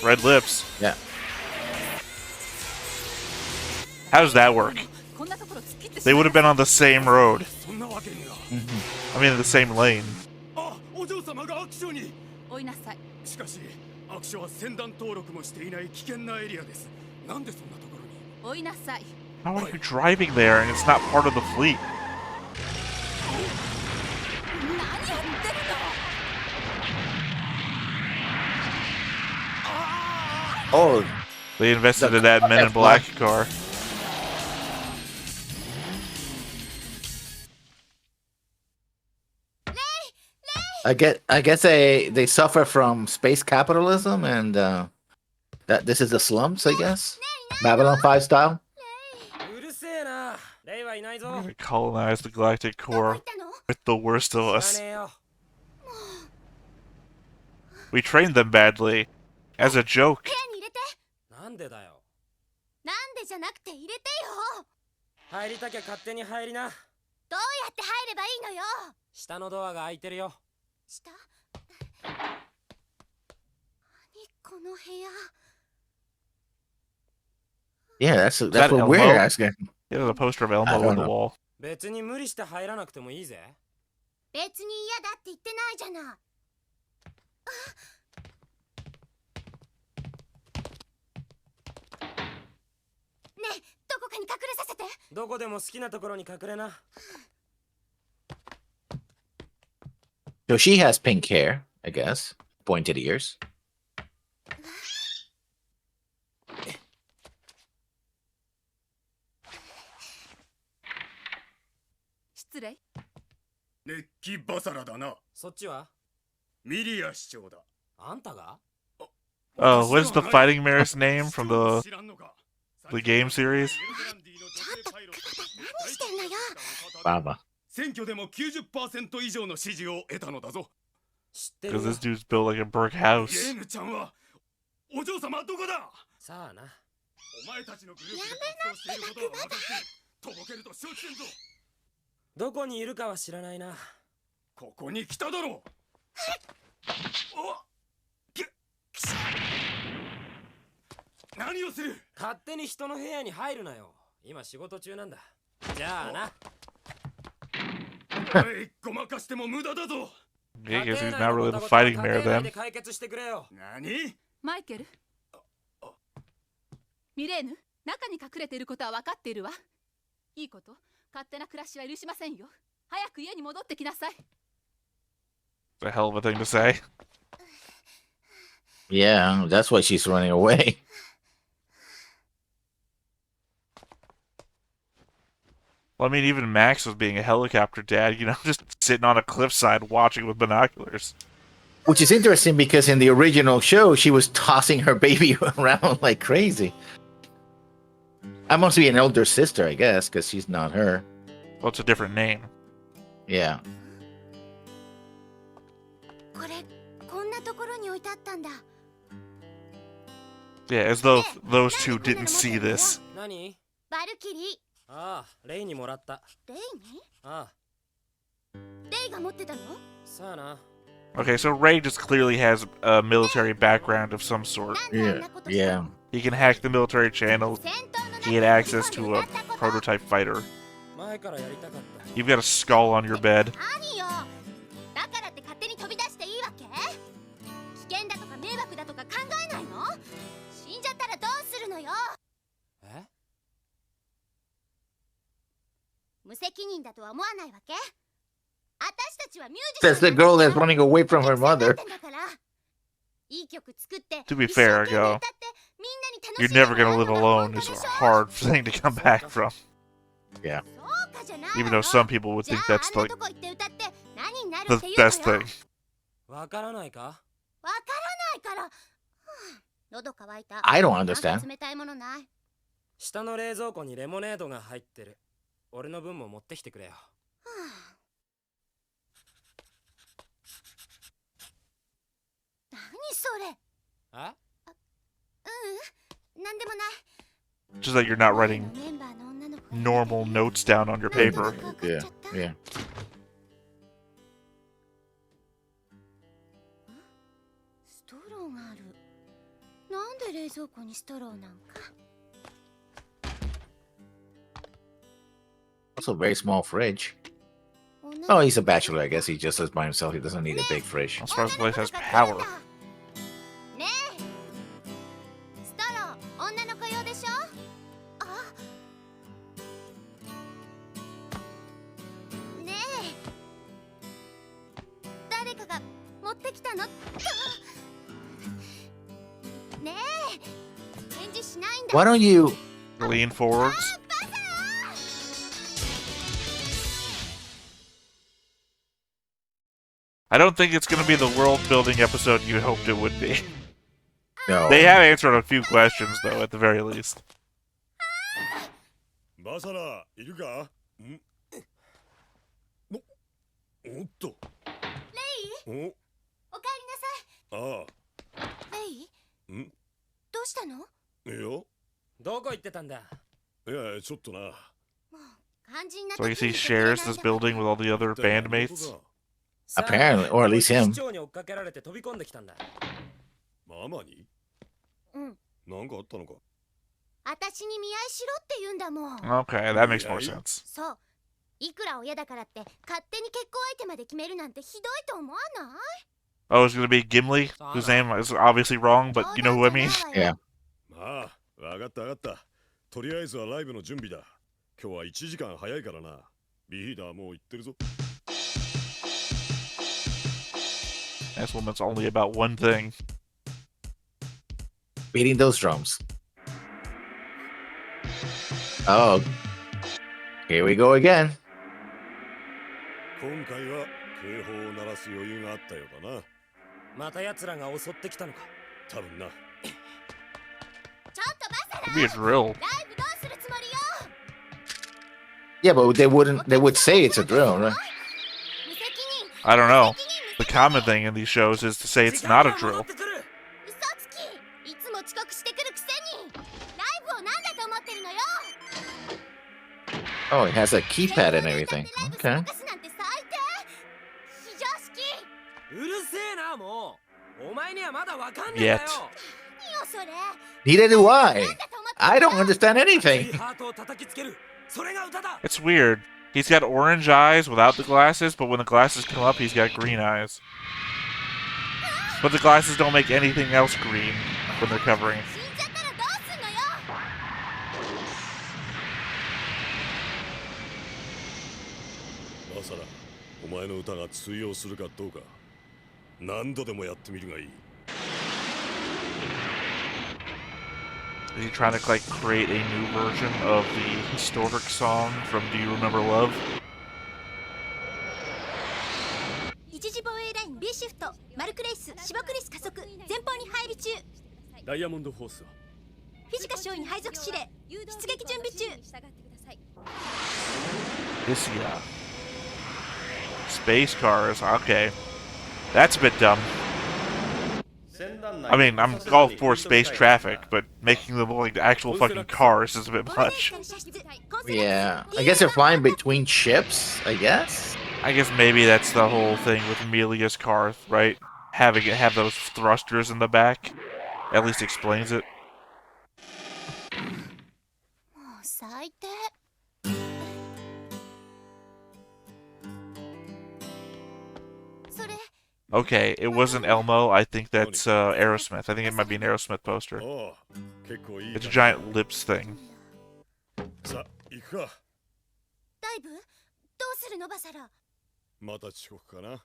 red lips. Yeah. How does that work? They would have been on the same road. そんなわけには。 I mean, in the same lane. あ、お嬢様がアクションに。 追いなさい。 しかし、アクションは船団登録もしていない危険なエリアです。なんでそんなところに。 追いなさい。 How are you driving there and it's not part of the fleet? 何やってるの。 Oh, They invested in that Men in Black car. I guess they suffer from space capitalism and that this is the slums, I guess. Babylon 5 style. うるせえな。レイはいないぞ。 We're gonna colonize the galactic core with the worst of 知 us. らねえよ。 We trained them badly. As a joke. 部屋に入れて。なんでだよ。なんでじゃなくて入れてよ。入りたきゃ勝手に入りな。どうやって入ればいいのよ。下のドアが開いてるよ。下。何この部屋。 Yeah, that's that what we're Elmo? asking. Yeah, there's a poster of Elmo I don't on the know. wall. 別に無理して入らなくてもいいぜ。別に嫌だって言ってないじゃない。ねえ、どこかに隠れさせて。どこでも好きなところに隠れな。 So she has pink hair, I guess. Pointed ears. 失礼。熱気バサラだな。そっちはミリア市長だ。あんたが Oh, what is the fighting mare's name from the game series? ちょっと、何してんのよ。 Baba. 選挙でも 90% 以上の支持を得たのだぞ。知ってる Because よ this dude's built like a brick ゲ house. ーヌちゃんはお嬢様どこだ。さあな。お前たちのグループで活動していることは分かってる。とぼけると承知せんぞ。どこにいるかは知らないな。ここに来ただろう。お何をする。勝手に人の部屋に入るなよ。今仕事中なんだ。じゃあな。おい、ごまかしても無駄だぞ。 Yeah, I guess he's not really the fighting mare 家庭内 then. で解決してくれよ。何。マイケル。ミレーヌ、中に隠れていることは分かっているわ。いいこと、勝手な暮らしは許しませんよ。早く家に戻ってきなさい。 It's a hell of a thing to say. Yeah, that's why she's running away. Well, I mean, even Max was being a helicopter dad, just sitting on a cliffside watching with binoculars. Which is interesting because in the original show, she was tossing her baby around like crazy. I must be an older sister, I guess, because she's not her. Well, it's a different name. Yeah. これこんなところに置いてあったんだ。 Yeah, as though those two didn't see this. 何？バルキリー。ああ、レイにもらった。レイに？ああ、レイが持ってたの？さあな。 Okay, so Ray just clearly has a military background of some sort. Yeah. He can hack the military channels. He had access to a prototype fighter. 前からやりたかった。 You've got a skull on your bed. 何よ。だからって勝手に飛び出していいわけ？危険だとか迷惑だとか考えないの？死んじゃったらどうするのよ。え？無責任だとは思わないわけ？ That's the girl that's running away from her mother. To be fair, go. You're never gonna live alone is a hard thing to come back from. Yeah. Even though some people would think that's like the best thing. わからないか？ I don't understand. 下の冷蔵庫にレモネードが入ってる。俺の分も持ってきてくれよ。あ？ Just that you're not writing normal notes down on your paper. Yeah. Yeah. ストローがある。なんで冷蔵庫にストローなんか。 Also, a very small fridge. Oh, he's a bachelor, I guess. He just lives by himself. He doesn't need a big fridge. I'm surprised the place has power. ねえ。ストロー、女の子用でしょ？あ。ねえ。誰かが持ってきたの？ねえ。返事しないんだ。 Why don't you Lean forwards. I don't think it's going to be the world-building episode you hoped it would be. No. They have answered a few questions, though, at the very least. バサラいるか？おっと。レイ？おかえりなさい。ああ。レイ？どうしたの？いいよ。どこ行ってたんだ？いや、ちょっとな。もう肝心な So I guess he shares this building with all the other bandmates? Apparently, or at least him. 市長に追っかけられて飛び込んできたんだ。ママに？うん。なんかあったのか？私に見合いしろって言うんだもん。 Okay, that makes more sense. そう。いくら親だからって勝手に結婚相手まで決めるなんてひどいと思わない？ Oh, it's going to be Gimli, whose name is obviously wrong, but you know who I mean? Yeah. まあ、わかったわかった。とりあえずはライブの準備だ。今日は1時間早いからな。リーダーもう行ってるぞ。This woman's only about one thing. Beating those drums. Oh. Here we go again. 今回は警報を鳴らす余裕があったようだな。また奴らが襲ってきたのか？多分な。ちょっとバサラ。 It'd be a drill. ライブどうするつもりよ。 Yeah, but they would say it's a drill, right? 無責任。 I don't know. The common thing in these shows is to say it's not a drill. 嘘つき。いつも遅刻してくるくせに。ライブをなんだと思ってるのよ。 Oh, it has a keypad and everything. Okay. なんて最低。非常識。うるせえなもう。お前にはまだわかんねえんだ Yet. よ。何よそれ。 Neither do I. I don't understand いい anything. ハートを叩きつける。それが歌だ。 It's weird. He's got orange eyes without the glasses, but when the glasses come up, he's got green eyes. But the glasses don't make anything else green when they're covering. 死んじゃったらどうすんのよ。 バサラ、お前の歌が通用するかどうか、何度でもやってみるがいい。Is he trying to like create a new version of the historic song from Do You Remember Love? 一時防衛ライン B シフトマルクレイスシボクリス加速前方に配備中。ダイヤモンドフォースはフィジカ少尉に配属指令出撃準備中。 This space cars. Okay, that's a bit dumb. I mean, I'm all for space traffic, but making them like actual fucking cars is a bit much. Yeah, I guess they're flying between ships. I guess. I guess maybe that's the whole thing with Amelia's car, right? Having it have those thrusters in the back at least explains it. もう最低。 Okay, it wasn't Elmo. I think that's Aerosmith. I think it might be an Aerosmith poster. おう結構いい It's a giant lips thing. さあ行くかダイブどうするのバサラ。また遅刻かな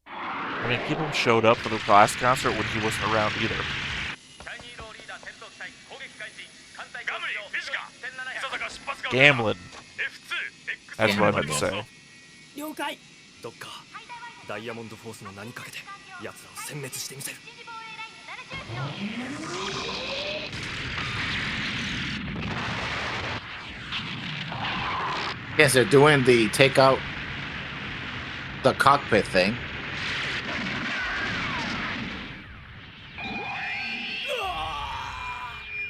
I mean, people showed up for the last concert when he wasn't around either. Gamlin. That's what I meant to say. 了解。どっかダイヤモンドフォースの名にかけて奴らを殲滅してみせる。 Yes, they're doing the take out the cockpit thing.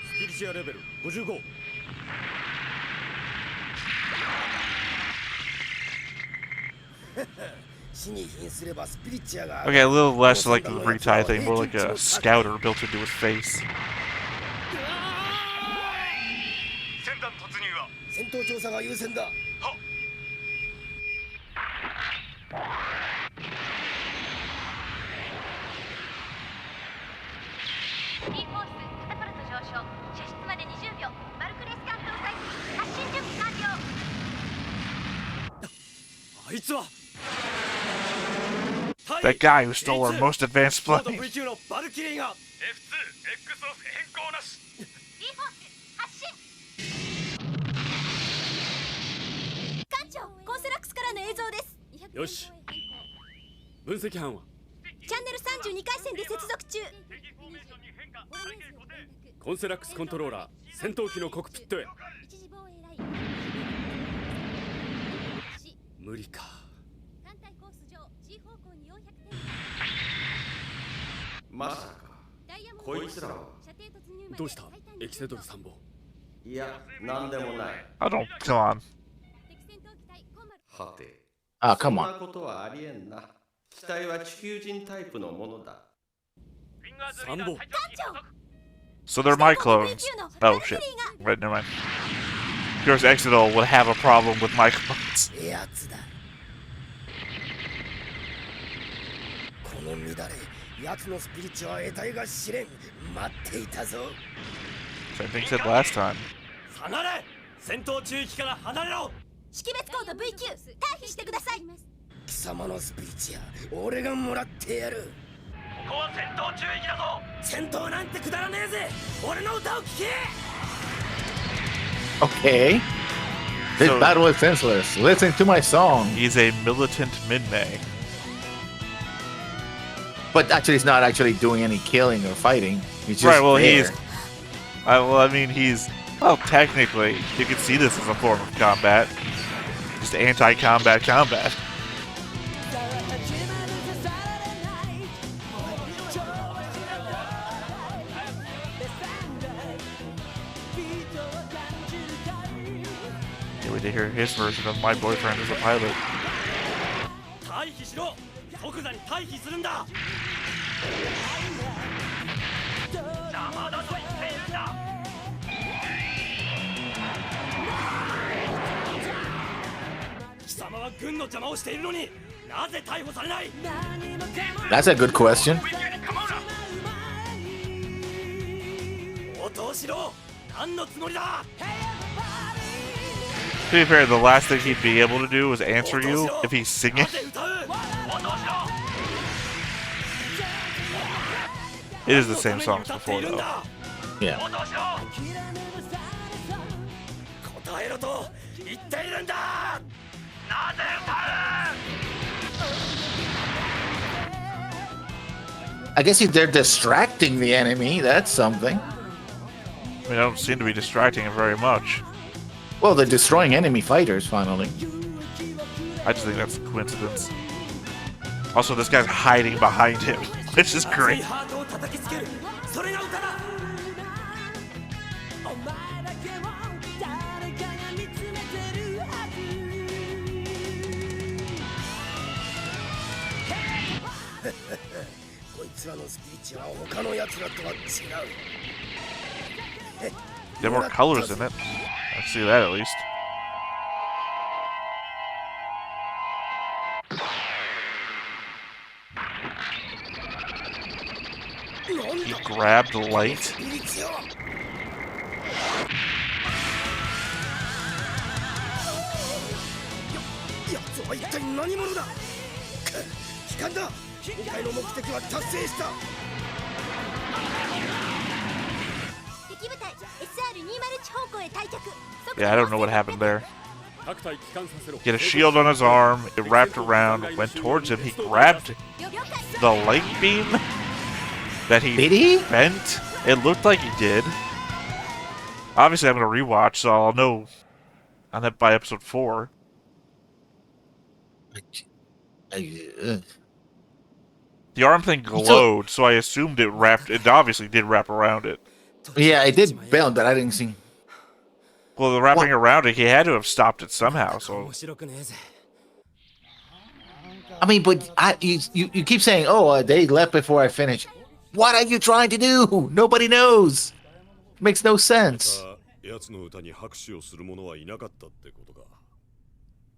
スピリチュアレベル55。 Okay, a little less like the Britai thing, more like a scouter built into his face. 戦闘調査が優先だ。はっ。インコースカタパルト上昇射出まで20秒マルクレス艦搭載発進準備完了。あいつは That guy who stole our most advanced plane. V2 のバルキリーが D フォース発進。艦長コンセラックスからの映像です。よし。分析班はチャンネル32回線で接続中。コンセラックスコントローラー戦闘機のコックピットへ。無理か。 まさかこいつらはどうしたエキセドル参謀。いやなんでもない I don't. Come on. はて Ah, そ come ん on. なことはありえんな機体は地球人タイプのものだ 参謀。 So they're my clones. Oh shit. Right, never mind. Of course, Exodal would have a problem with my clones. やつだ。この乱れ。 奴のスピリチュア得体が試練待っていたぞ。 Same thing said last time. 離れ戦闘中域から離れろ。識別コード V9 退避してください。貴様のスピリチュア俺がもらってやる。ここは戦闘中域だぞ。戦闘なんてくだらねえぜ。俺の歌を聴け。 Okay. This So- battle is senseless. Listen to my song. He's a militant Minmay. But actually, he's not actually doing any killing or fighting. He's just Right, well, there. he's... well, I mean, he's... Well, technically, you can see this as a form of combat. Just anti-combat combat. Can't wait to hear his version of My Boyfriend as a Pilot. 退避しろ。即座に退避するんだ。邪魔だと言っているんだ。貴様は軍の邪魔をしているのになぜ逮捕されない？ That's a good question. 応答しろ。何のつもりだ？ To be fair, the last thing he'd be able to do was answer you if he's singing. なぜ歌う？応答しろ。It is the same song as before, though. Yeah. 答えろと言っているんだ。なぜ歌う？ I guess if they're distracting the enemy, that's something. I mean, I don't seem to be distracting it very much. Well, they're destroying enemy fighters, finally. I just think that's a coincidence. Also, this guy's hiding behind him, which is great. それが歌だ。 こいつらのスピーチは他の奴らとは違う。 There are more colors in it. I see that at least. You grabbed the light. 奴は一体何者だ。機関だ。今回の目的は達成した。 敵部隊 SR20 地方向へ退却。 Yeah, I don't know what happened there. He had a shield on his arm, it wrapped around, went towards him, he grabbed the light beam that he bent. It looked like he did. Obviously, I'm going to rewatch, so I'll know on that by episode 4. The arm thing glowed, so I assumed it wrapped. It obviously did wrap around it. Yeah, it did bend, but I didn't see. Well, the wrapping around it, he had to have stopped it somehow. So I mean, but you keep saying, "Oh, they left before I finished." What are you trying to do? Nobody knows. Makes no sense.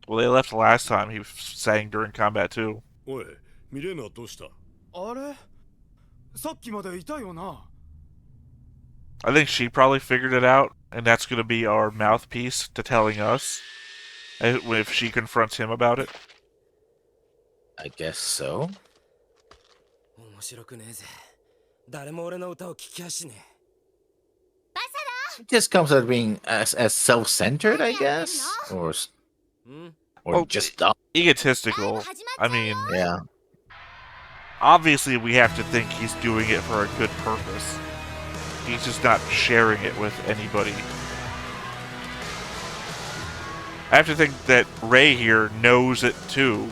Well, they left last time. He sang during combat too. おい、ミレーナどうした？あれ？さっきまでいたよな。 I think she probably figured it out, and that's going to be our mouthpiece to telling us if she confronts him about it. I guess so. 面白くねえぜ。誰も俺の歌を聞きやしねえ。 It just comes out of being as self-centered, I guess, or Well, just dumb. Egotistical. I mean, Yeah. obviously we have to think he's doing it for a good purpose. He's just not sharing it with anybody. I have to think that Ray here knows it too.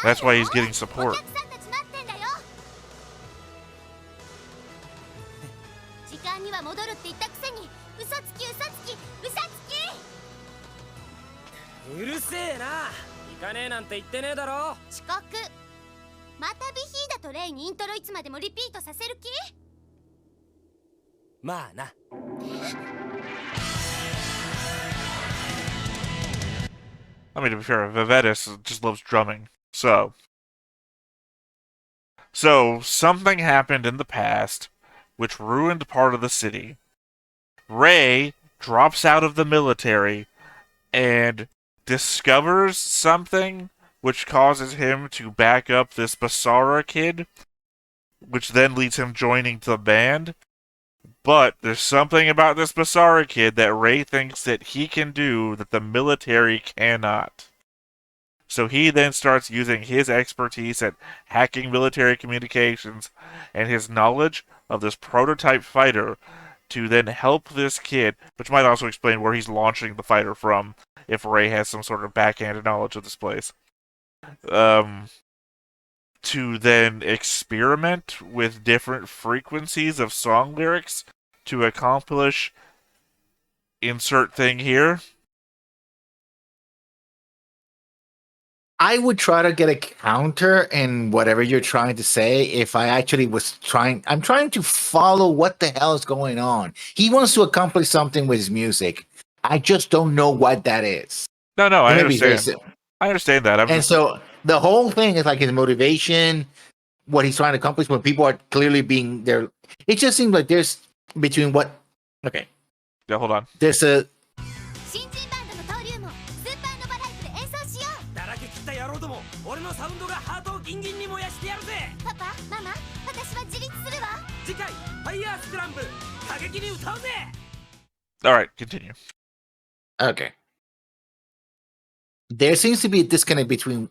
That's why he's getting support. 時間には戻るって言ったくせに嘘つき嘘つき嘘つき。うるせえな。行かねえなんて言ってねえだろ。遅刻。またビヒーダとレイにイントロいつまでもリピートさせる気？ まあな。 I mean, to be fair, Vivetus just loves drumming. So something happened in the past which ruined part of the city. Ray drops out of the military and discovers something which causes him to back up this Basara kid, which then leads him joining the band. But there's something about this Basara kid that Ray thinks that he can do that the military cannot. So he then starts using his expertise at hacking military communications and his knowledge of this prototype fighter to then help this kid, which might also explain where he's launching the fighter from, if Ray has some sort of backhand knowledge of this place. To then experiment with different frequencies of song lyrics to accomplish insert thing here. I would try to get a counter in whatever you're trying to say if I actually was trying. I'm trying to follow what the hell is going on. He wants to accomplish something with his music. I just don't know what that is. No, I Maybe understand. I understand that. So the whole thing is like his motivation, what he's trying to accomplish when people are clearly being there. It just seems like there's between what. Okay. Yeah, hold on. There's a. 新人バンドの登竜門スーパーノバライブで演奏しよう。だらけ切った野郎ども、俺のサウンドがハートをギンギンに燃やしてやるぜ。パパ、ママ、私は自立するわ。Alright, continue. Okay. There seems to be a disconnect between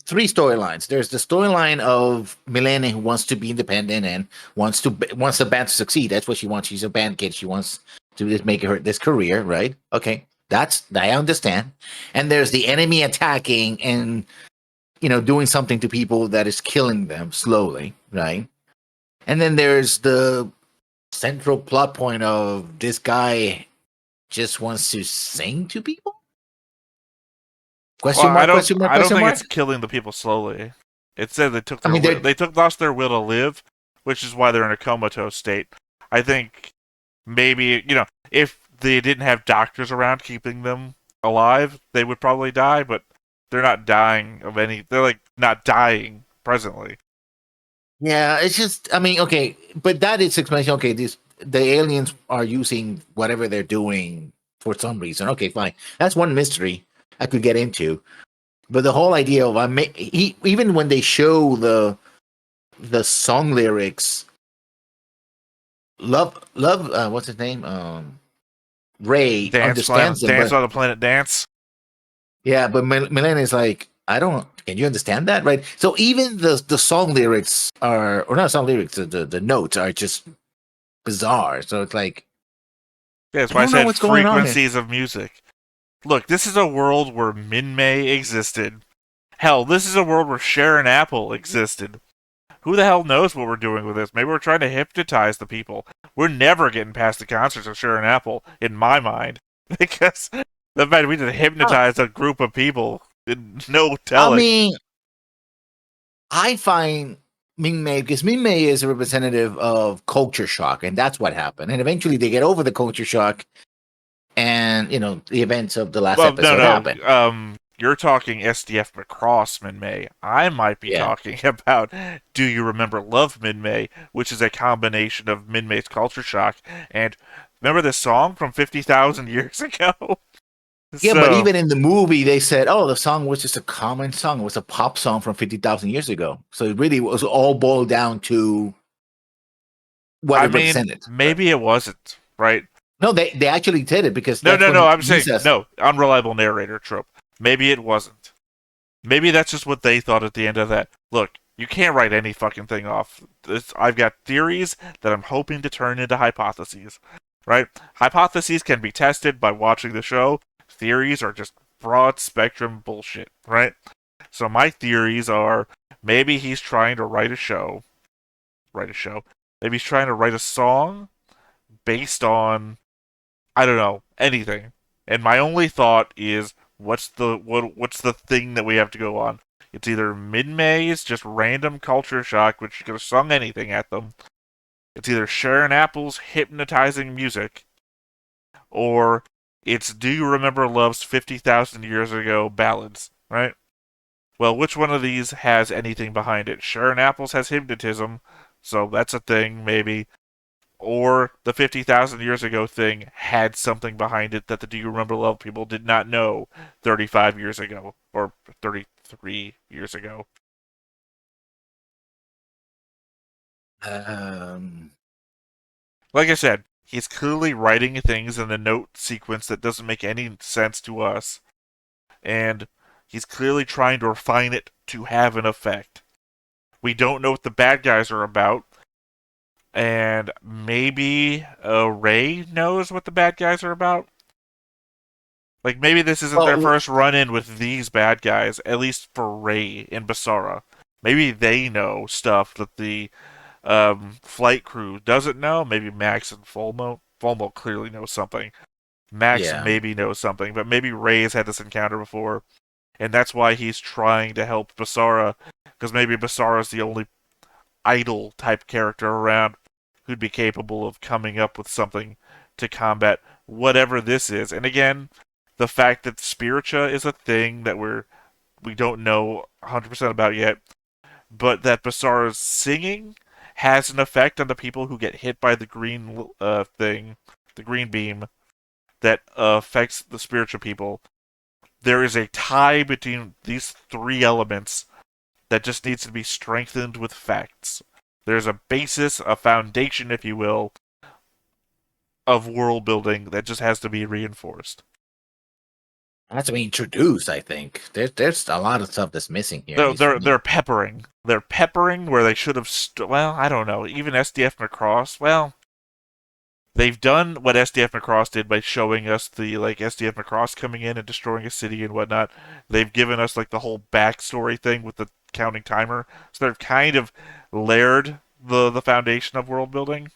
three storylines. There's the storyline of Milena who wants to be independent and wants the band to succeed. That's what she wants. She's a band kid. She wants to just make her this career, right? Okay, that's I understand. And there's the enemy attacking and doing something to people that is killing them slowly, right? And then there's the central plot point of this guy just wants to sing to people. Question Well, mark? Question mark? I don't Question think mark? it's killing the people slowly. It said they took I their mean, lost their will to live, which is why they're in a comatose state. I think maybe if they didn't have doctors around keeping them alive, they would probably die. But they're not dying of any. They're like not dying presently. Yeah, it's just. I mean, okay, but that is explanation. Okay, the aliens are using whatever they're doing for some reason. Okay, fine. That's one mystery I could get into. But the whole idea of even when they show the song lyrics, love, what's his name? Ray understands them, Dance but on the Planet Dance. yeah, but Milena is like, I don't. Can you understand that, right? So even the song lyrics are, or not song lyrics, the notes are just bizarre. So it's like, Yeah, that's I why I don't know said what's going on here. frequencies of music. Look, this is a world where Min-Mei existed. Hell, this is a world where Sharon Apple existed. Who the hell knows what we're doing with this? Maybe we're trying to hypnotize the people. We're never getting past the concerts of Sharon Apple, in my mind. Because the fact we just hypnotized a group of people, no telling. I mean, I find Ming-Mei, because Ming-Mei is a representative of culture shock, and that's what happened. And eventually they get over the culture shock, and, the events of the last episode happen. You're talking SDF Macross Min-Mei. I might be talking about Do You Remember Love Min-Mei, which is a combination of Min-Mei's culture shock and remember this song from 50,000 years ago? Yeah, but even in the movie, they said, "Oh, the song was just a common song. It was a pop song from 50,000 years ago." So it really was all boiled down to what it represented. Maybe it wasn't, right? No, they actually did it because no. I'm saying no unreliable narrator trope. Maybe it wasn't. Maybe that's just what they thought at the end of that. Look, you can't write any fucking thing off. I've got theories that I'm hoping to turn into hypotheses, right? Hypotheses can be tested by watching the show. Theories are just broad spectrum bullshit, right? So my theories are maybe he's trying to write a show. Maybe he's trying to write a song based on, I don't know, anything. And my only thought is, what's the thing that we have to go on? It's either Min-Mei's just random culture shock, which you could have sung anything at them. It's either Sharon Apple's hypnotizing music, or it's Do You Remember Love's 50,000 Years Ago ballads, right? Well, which one of these has anything behind it? Sharon Apple's has hypnotism, so that's a thing, maybe. Or the 50,000 years ago thing had something behind it that the Do You Remember Love people did not know 35 years ago, or 33 years ago. Like I said, he's clearly writing things in the note sequence that doesn't make any sense to us. And he's clearly trying to refine it to have an effect. We don't know what the bad guys are about. And maybe Ray knows what the bad guys are about. Like, maybe this isn't their first run-in with these bad guys, at least for Ray and Basara. Maybe they know stuff that the flight crew doesn't know. Maybe Max and Fulmo. Fulmo clearly knows something. Max maybe knows something, but maybe Ray has had this encounter before. And that's why he's trying to help Basara, because maybe Basara's the only idol type character around who'd be capable of coming up with something to combat whatever this is. And again, the fact that Spiritia is a thing that we don't know 100% about yet, but that Basara's singing has an effect on the people who get hit by the green thing, the green beam, that affects the Spiritia people. There is a tie between these three elements that just needs to be strengthened with facts. There's a basis, a foundation, if you will, of world building that just has to be reinforced. Has to be introduced. I think there's a lot of stuff that's missing here. At They're least for they're, me. they're peppering. They're peppering where they should have. Well, I don't know. Even SDF Macross. Well, they've done what SDF Macross did by showing us the like SDF Macross coming in and destroying a city and whatnot. They've given us like the whole backstory thing with the counting timer. So they've kind of layered the foundation of world building.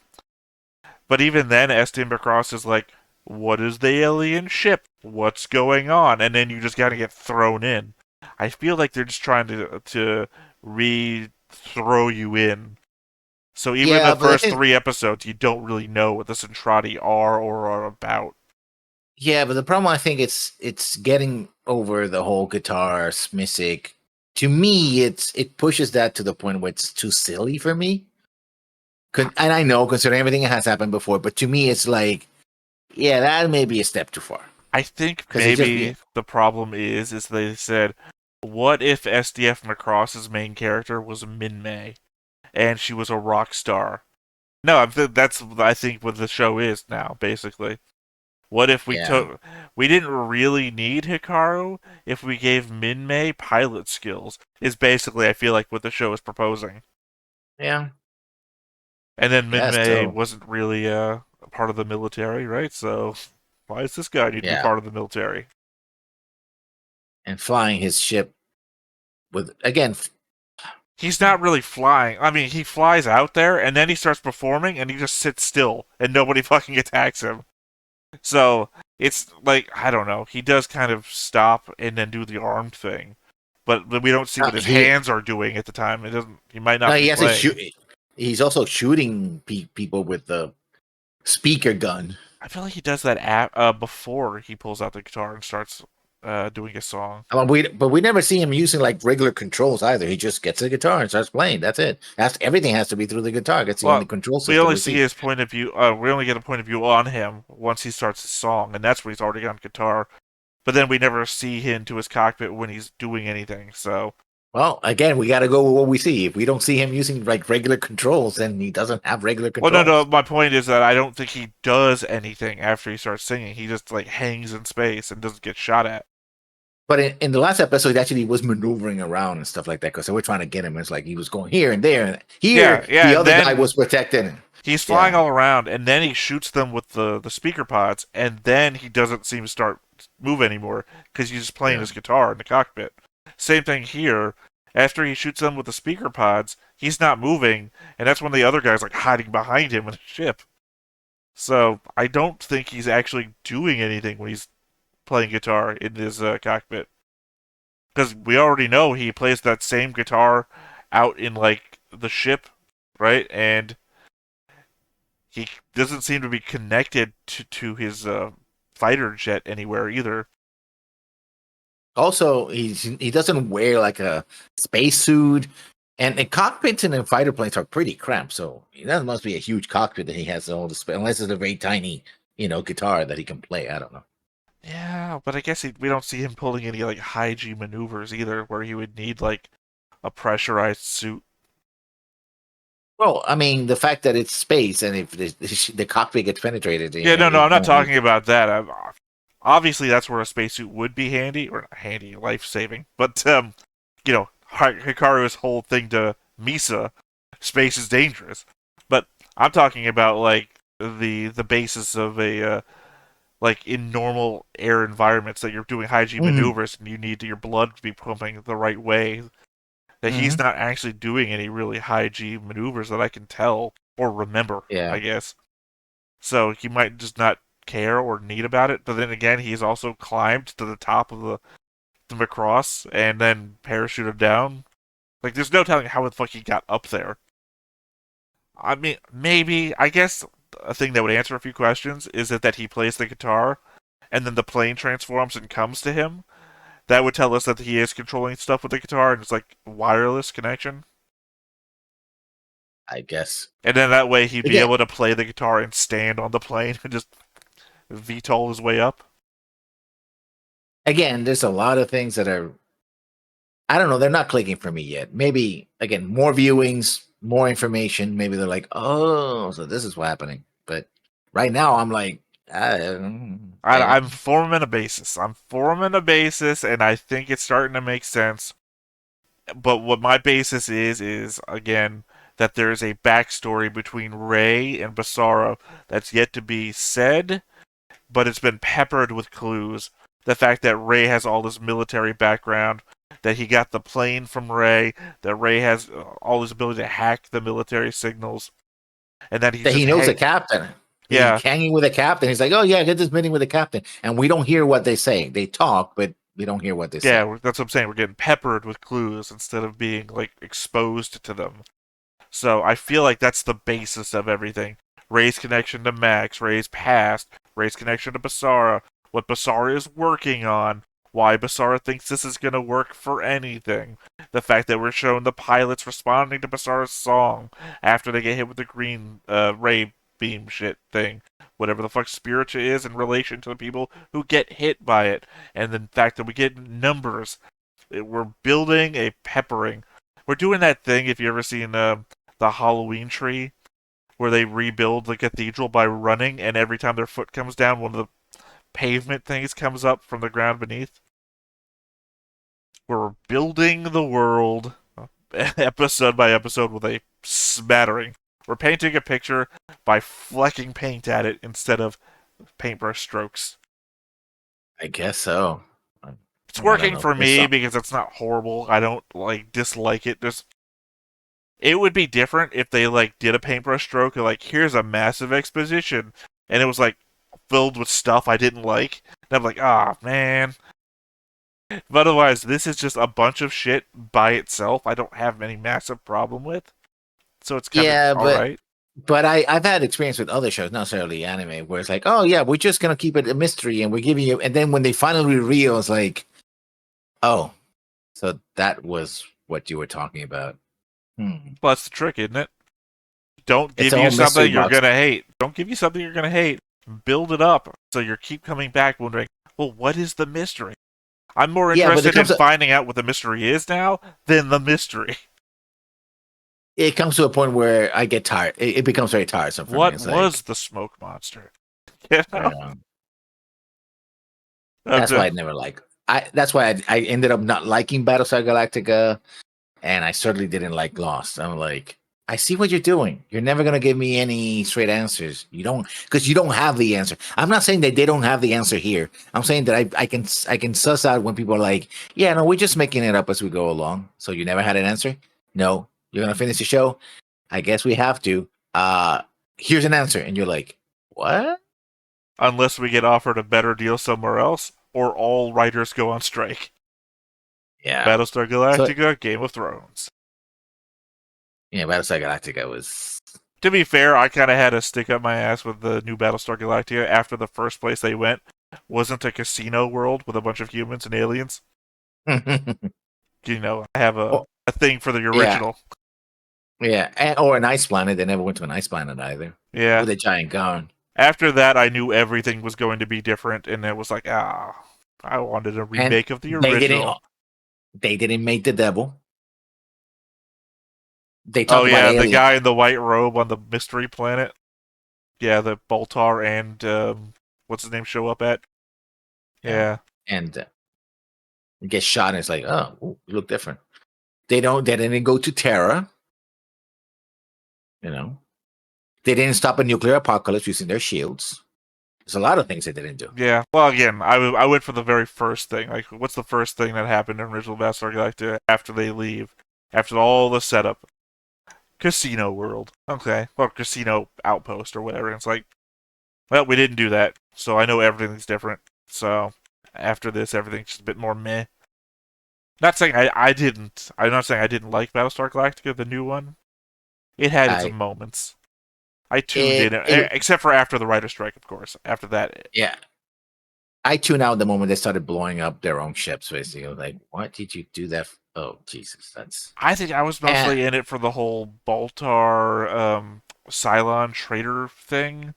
But even then, SDF Macross is like, what is the alien ship? What's going on? And then you just gotta get thrown in. I feel like they're just trying to re-throw you in. So even Yeah, the but I first think 3 episodes, you don't really know what the Centrati are or are about. yeah, but the problem I think it's getting over the whole guitar Smissic. To me, it pushes that to the point where it's too silly for me. And I know, considering everything that has happened before, but to me, it's like, yeah, that may be a step too far. I think Because it just be maybe the problem is they said, what if SDF Macross's main character was Min May and she was a rock star? No, that's I think what the show is now, basically. What if yeah, we didn't really need Hikaru if we gave Min May pilot skills? Is basically I feel like what the show is proposing. yeah, And then Min yeah, May still, wasn't really part of the military, right? So why does this guy need to be yeah, part of the military? and flying his ship with again, He's not really flying. I mean, he flies out there and then he starts performing and he just sits still and nobody fucking attacks him. So it's like I don't know. He does kind of stop and then do the armed thing, but we don't see what his he hands are doing at the time. It doesn't. He might no, not be he has to playing. shoot. He's also shooting people with the speaker gun. I feel like he does that before he pulls out the guitar and starts doing a song. But we never see him using like regular controls either. He just gets a guitar and starts playing. That's it. Everything has to be through the guitar. That's the only Well, control we system only we see see. his point of view. We only get a point of view on him once he starts his song, and that's when he's already on guitar. But then we never see him to his cockpit when he's doing anything. So, Well, again, we got to go with what we see. If we don't see him using like regular controls, then he doesn't have regular well, no, no. controls. My point is that I don't think he does anything after he starts singing. He just like hangs in space and doesn't get shot at. But in the last episode, he actually was maneuvering around and stuff like that because they were trying to get him. It's like he was going here and there. And here, Yeah, yeah. the And other guy then was protected. he's flying Yeah, all around, and then he shoots them with the speaker pods, and then he doesn't seem to start move anymore because he's just playing yeah. his guitar in the cockpit. Same thing here. After he shoots them with the speaker pods, he's not moving, and that's when the other guy's like hiding behind him in a ship. So I don't think he's actually doing anything when he's playing guitar in his cockpit because we already know he plays that same guitar out in like the ship, right? And he doesn't seem to be connected to his fighter jet anywhere either. Also, he doesn't wear like a spacesuit, and the cockpits in the fighter planes are pretty cramped. So that must be a huge cockpit that he has all the space, unless it's a very tiny, guitar that he can play. I don't know. Yeah, but I guess we don't see him pulling any like high G maneuvers either, where he would need like a pressurized suit. Well, I mean, the fact that it's space and if the cockpit gets penetrated, Yeah, no, no, he's I'm not gonna need. talking about that. Obviously, that's where a spacesuit would be handy, or not handy, life saving. But Hikaru's whole thing to Misa, space is dangerous. But I'm talking about like the basis of a like in normal air environments that you're doing high G Hmm. maneuvers and you need your blood to be pumping the right way. That he's Hmm. not actually doing any really high G maneuvers that I can tell or remember, I Yeah. guess. So he might just not care or need about it. But then again, he's also climbed to the top of the Macross and then parachuted down. Like, there's no telling how the fuck he got up there. I mean, maybe, I guess a thing that would answer a few questions is that he plays the guitar and then the plane transforms and comes to him. That would tell us that he is controlling stuff with the guitar and it's like wireless connection. I guess. And then that way he'd be Again, able to play the guitar and stand on the plane and just VTOL his way up. again, there's a lot of things that are. I don't know. They're not clicking for me yet. Maybe again, more viewings, more information, maybe they're like, oh, so this is what's happening. But right now, I'm like, I'm forming a basis. And I think it's starting to make sense. But what my basis is again that there's a backstory between Rey and Basara that's yet to be said, but it's been peppered with clues. The fact that Rey has all this military background, that he got the plane from Rey, that Rey has all his ability to hack the military signals, and that he's that he just knows the captain. Yeah. He's hanging with the captain. He's like, oh yeah, get this meeting with the captain, and we don't hear what they say. They talk, but we don't hear what they say. Yeah, that's what I'm saying. We're getting peppered with clues instead of being like exposed to them. So I feel like that's the basis of everything. Rey's connection to Max, Rey's past, Rey's connection to Basara, what Basara is working on, why Basara thinks this is going to work for anything. The fact that we're showing the pilots responding to Basara's song after they get hit with the green Rey beam shit thing. Whatever the fuck Spiritia is in relation to the people who get hit by it. And the fact that we get numbers. We're building a peppering. We're doing that thing, if you ever seen the Halloween tree, where they rebuild the cathedral by running, and every time their foot comes down, one of the pavement things comes up from the ground beneath. We're building the world episode by episode with a smattering. We're painting a picture by flecking paint at it instead of paintbrush strokes. I guess so. It's working for me because it's not horrible. I don't dislike it. It would be different if they did a paintbrush stroke and here's a massive exposition and it was filled with stuff I didn't like. And I'm like, man. But otherwise, this is just a bunch of shit by itself. I don't have any massive problem with. So it's kind of alright. But I've had experience with other shows, not necessarily anime, where it's like, oh yeah, we're just gonna keep it a mystery and we're giving you, and then when they finally reveal, it's like, oh, so that was what you were talking about. Well, that's the trick, isn't it? Don't give you something you're gonna hate. Don't give you something you're gonna hate. Build it up so you keep coming back wondering, well, what is the mystery? I'm more interested in finding out what the mystery is now than the mystery. It comes to a point where I get tired. It becomes very tiresome for me. What was the smoke monster? That's why I never like. That's why I ended up not liking Battlestar Galactica, and I certainly didn't like Lost. I'm like, I see what you're doing. You're never gonna give me any straight answers. You don't, because you don't have the answer. I'm not saying that they don't have the answer here. I'm saying that I can suss out when people are like, yeah, no, we're just making it up as we go along. So you never had an answer? No. You're gonna finish the show? I guess we have to. Here's an answer, and you're like, what? Unless we get offered a better deal somewhere else, or all writers go on strike. Yeah. Battlestar Galactica, Game of Thrones. Yeah, Battlestar Galactica was... To be fair, I kind of had to stick up my ass with the new Battlestar Galactica after the first place they went wasn't a casino world with a bunch of humans and aliens. I have a thing for the original. Yeah, or an ice planet. They never went to an ice planet either. Yeah. With a giant gun. After that, I knew everything was going to be different, and it was like, I wanted a remake of the original. They didn't make the devil. They talk about the guy in the white robe on the mystery planet. Yeah, the Baltar and what's his name show up at. Yeah. And get shot, and it's like, oh, you look different. They didn't go to Terra. They didn't stop a nuclear apocalypse using their shields. There's a lot of things they didn't do. Yeah. Well, again, I went for the very first thing. What's the first thing that happened in original Battlestar Galactica after they leave? After all the setup? Casino World. Okay. Well, Casino Outpost or whatever. And it's like, well, we didn't do that. So I know everything's different. So after this, everything's just a bit more meh. Not saying I didn't. I'm not saying I didn't like Battlestar Galactica, the new one. It had its moments. I tuned in, except for after the writer's strike, of course. After that. Yeah. I tuned out the moment they started blowing up their own ships, basically. Like, what did you do that? Oh, Jesus. I think I was mostly in it for the whole Baltar, Cylon traitor thing.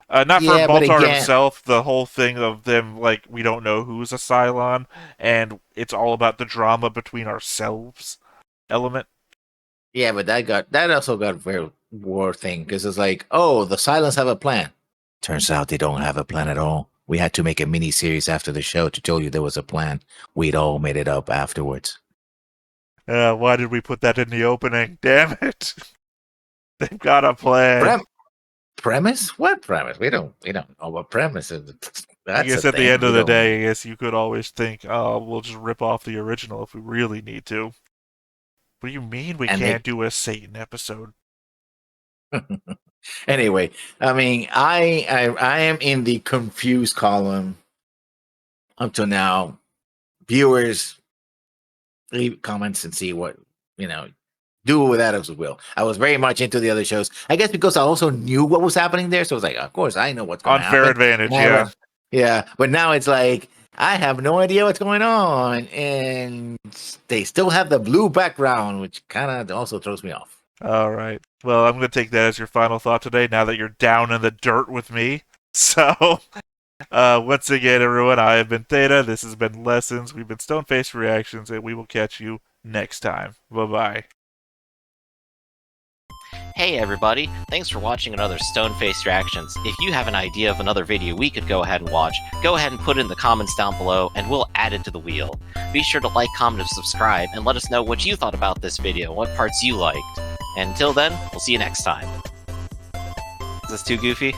Not for Baltar himself, the whole thing of them, we don't know who's a Cylon, and it's all about the drama between ourselves element. Yeah, but that also got very war thing because it's like, oh, the Silence have a plan. Turns out they don't have a plan at all. We had to make a mini series after the show to tell you there was a plan. We'd all made it up afterwards. Why did we put that in the opening? Damn it! They've got a plan. Premise? What premise? We don't know what premise is. I guess at the end of the day, I guess you could always think, oh, we'll just rip off the original if we really need to. What do you mean we can't do a Satan episode? Anyway, I mean, I am in the confused column up to now. Viewers, leave comments and see what, do with that as will. I was very much into the other shows. I guess because I also knew what was happening there. So I was like, of course, I know what's going to happen. Unfair advantage, yeah. Yeah, but now it's like, I have no idea what's going on. And they still have the blue background, which kind of also throws me off. All right. Well, I'm going to take that as your final thought today, now that you're down in the dirt with me. So, once again, everyone, I have been Theta. This has been Lessons. We've been Stoneface Reactions, and we will catch you next time. Bye-bye. Hey everybody, thanks for watching another Stoneface Reactions. If you have an idea of another video we could go ahead and watch, go ahead and put it in the comments down below and we'll add it to the wheel. Be sure to like, comment, and subscribe, and let us know what you thought about this video, what parts you liked. And until then, we'll see you next time. Is this too goofy?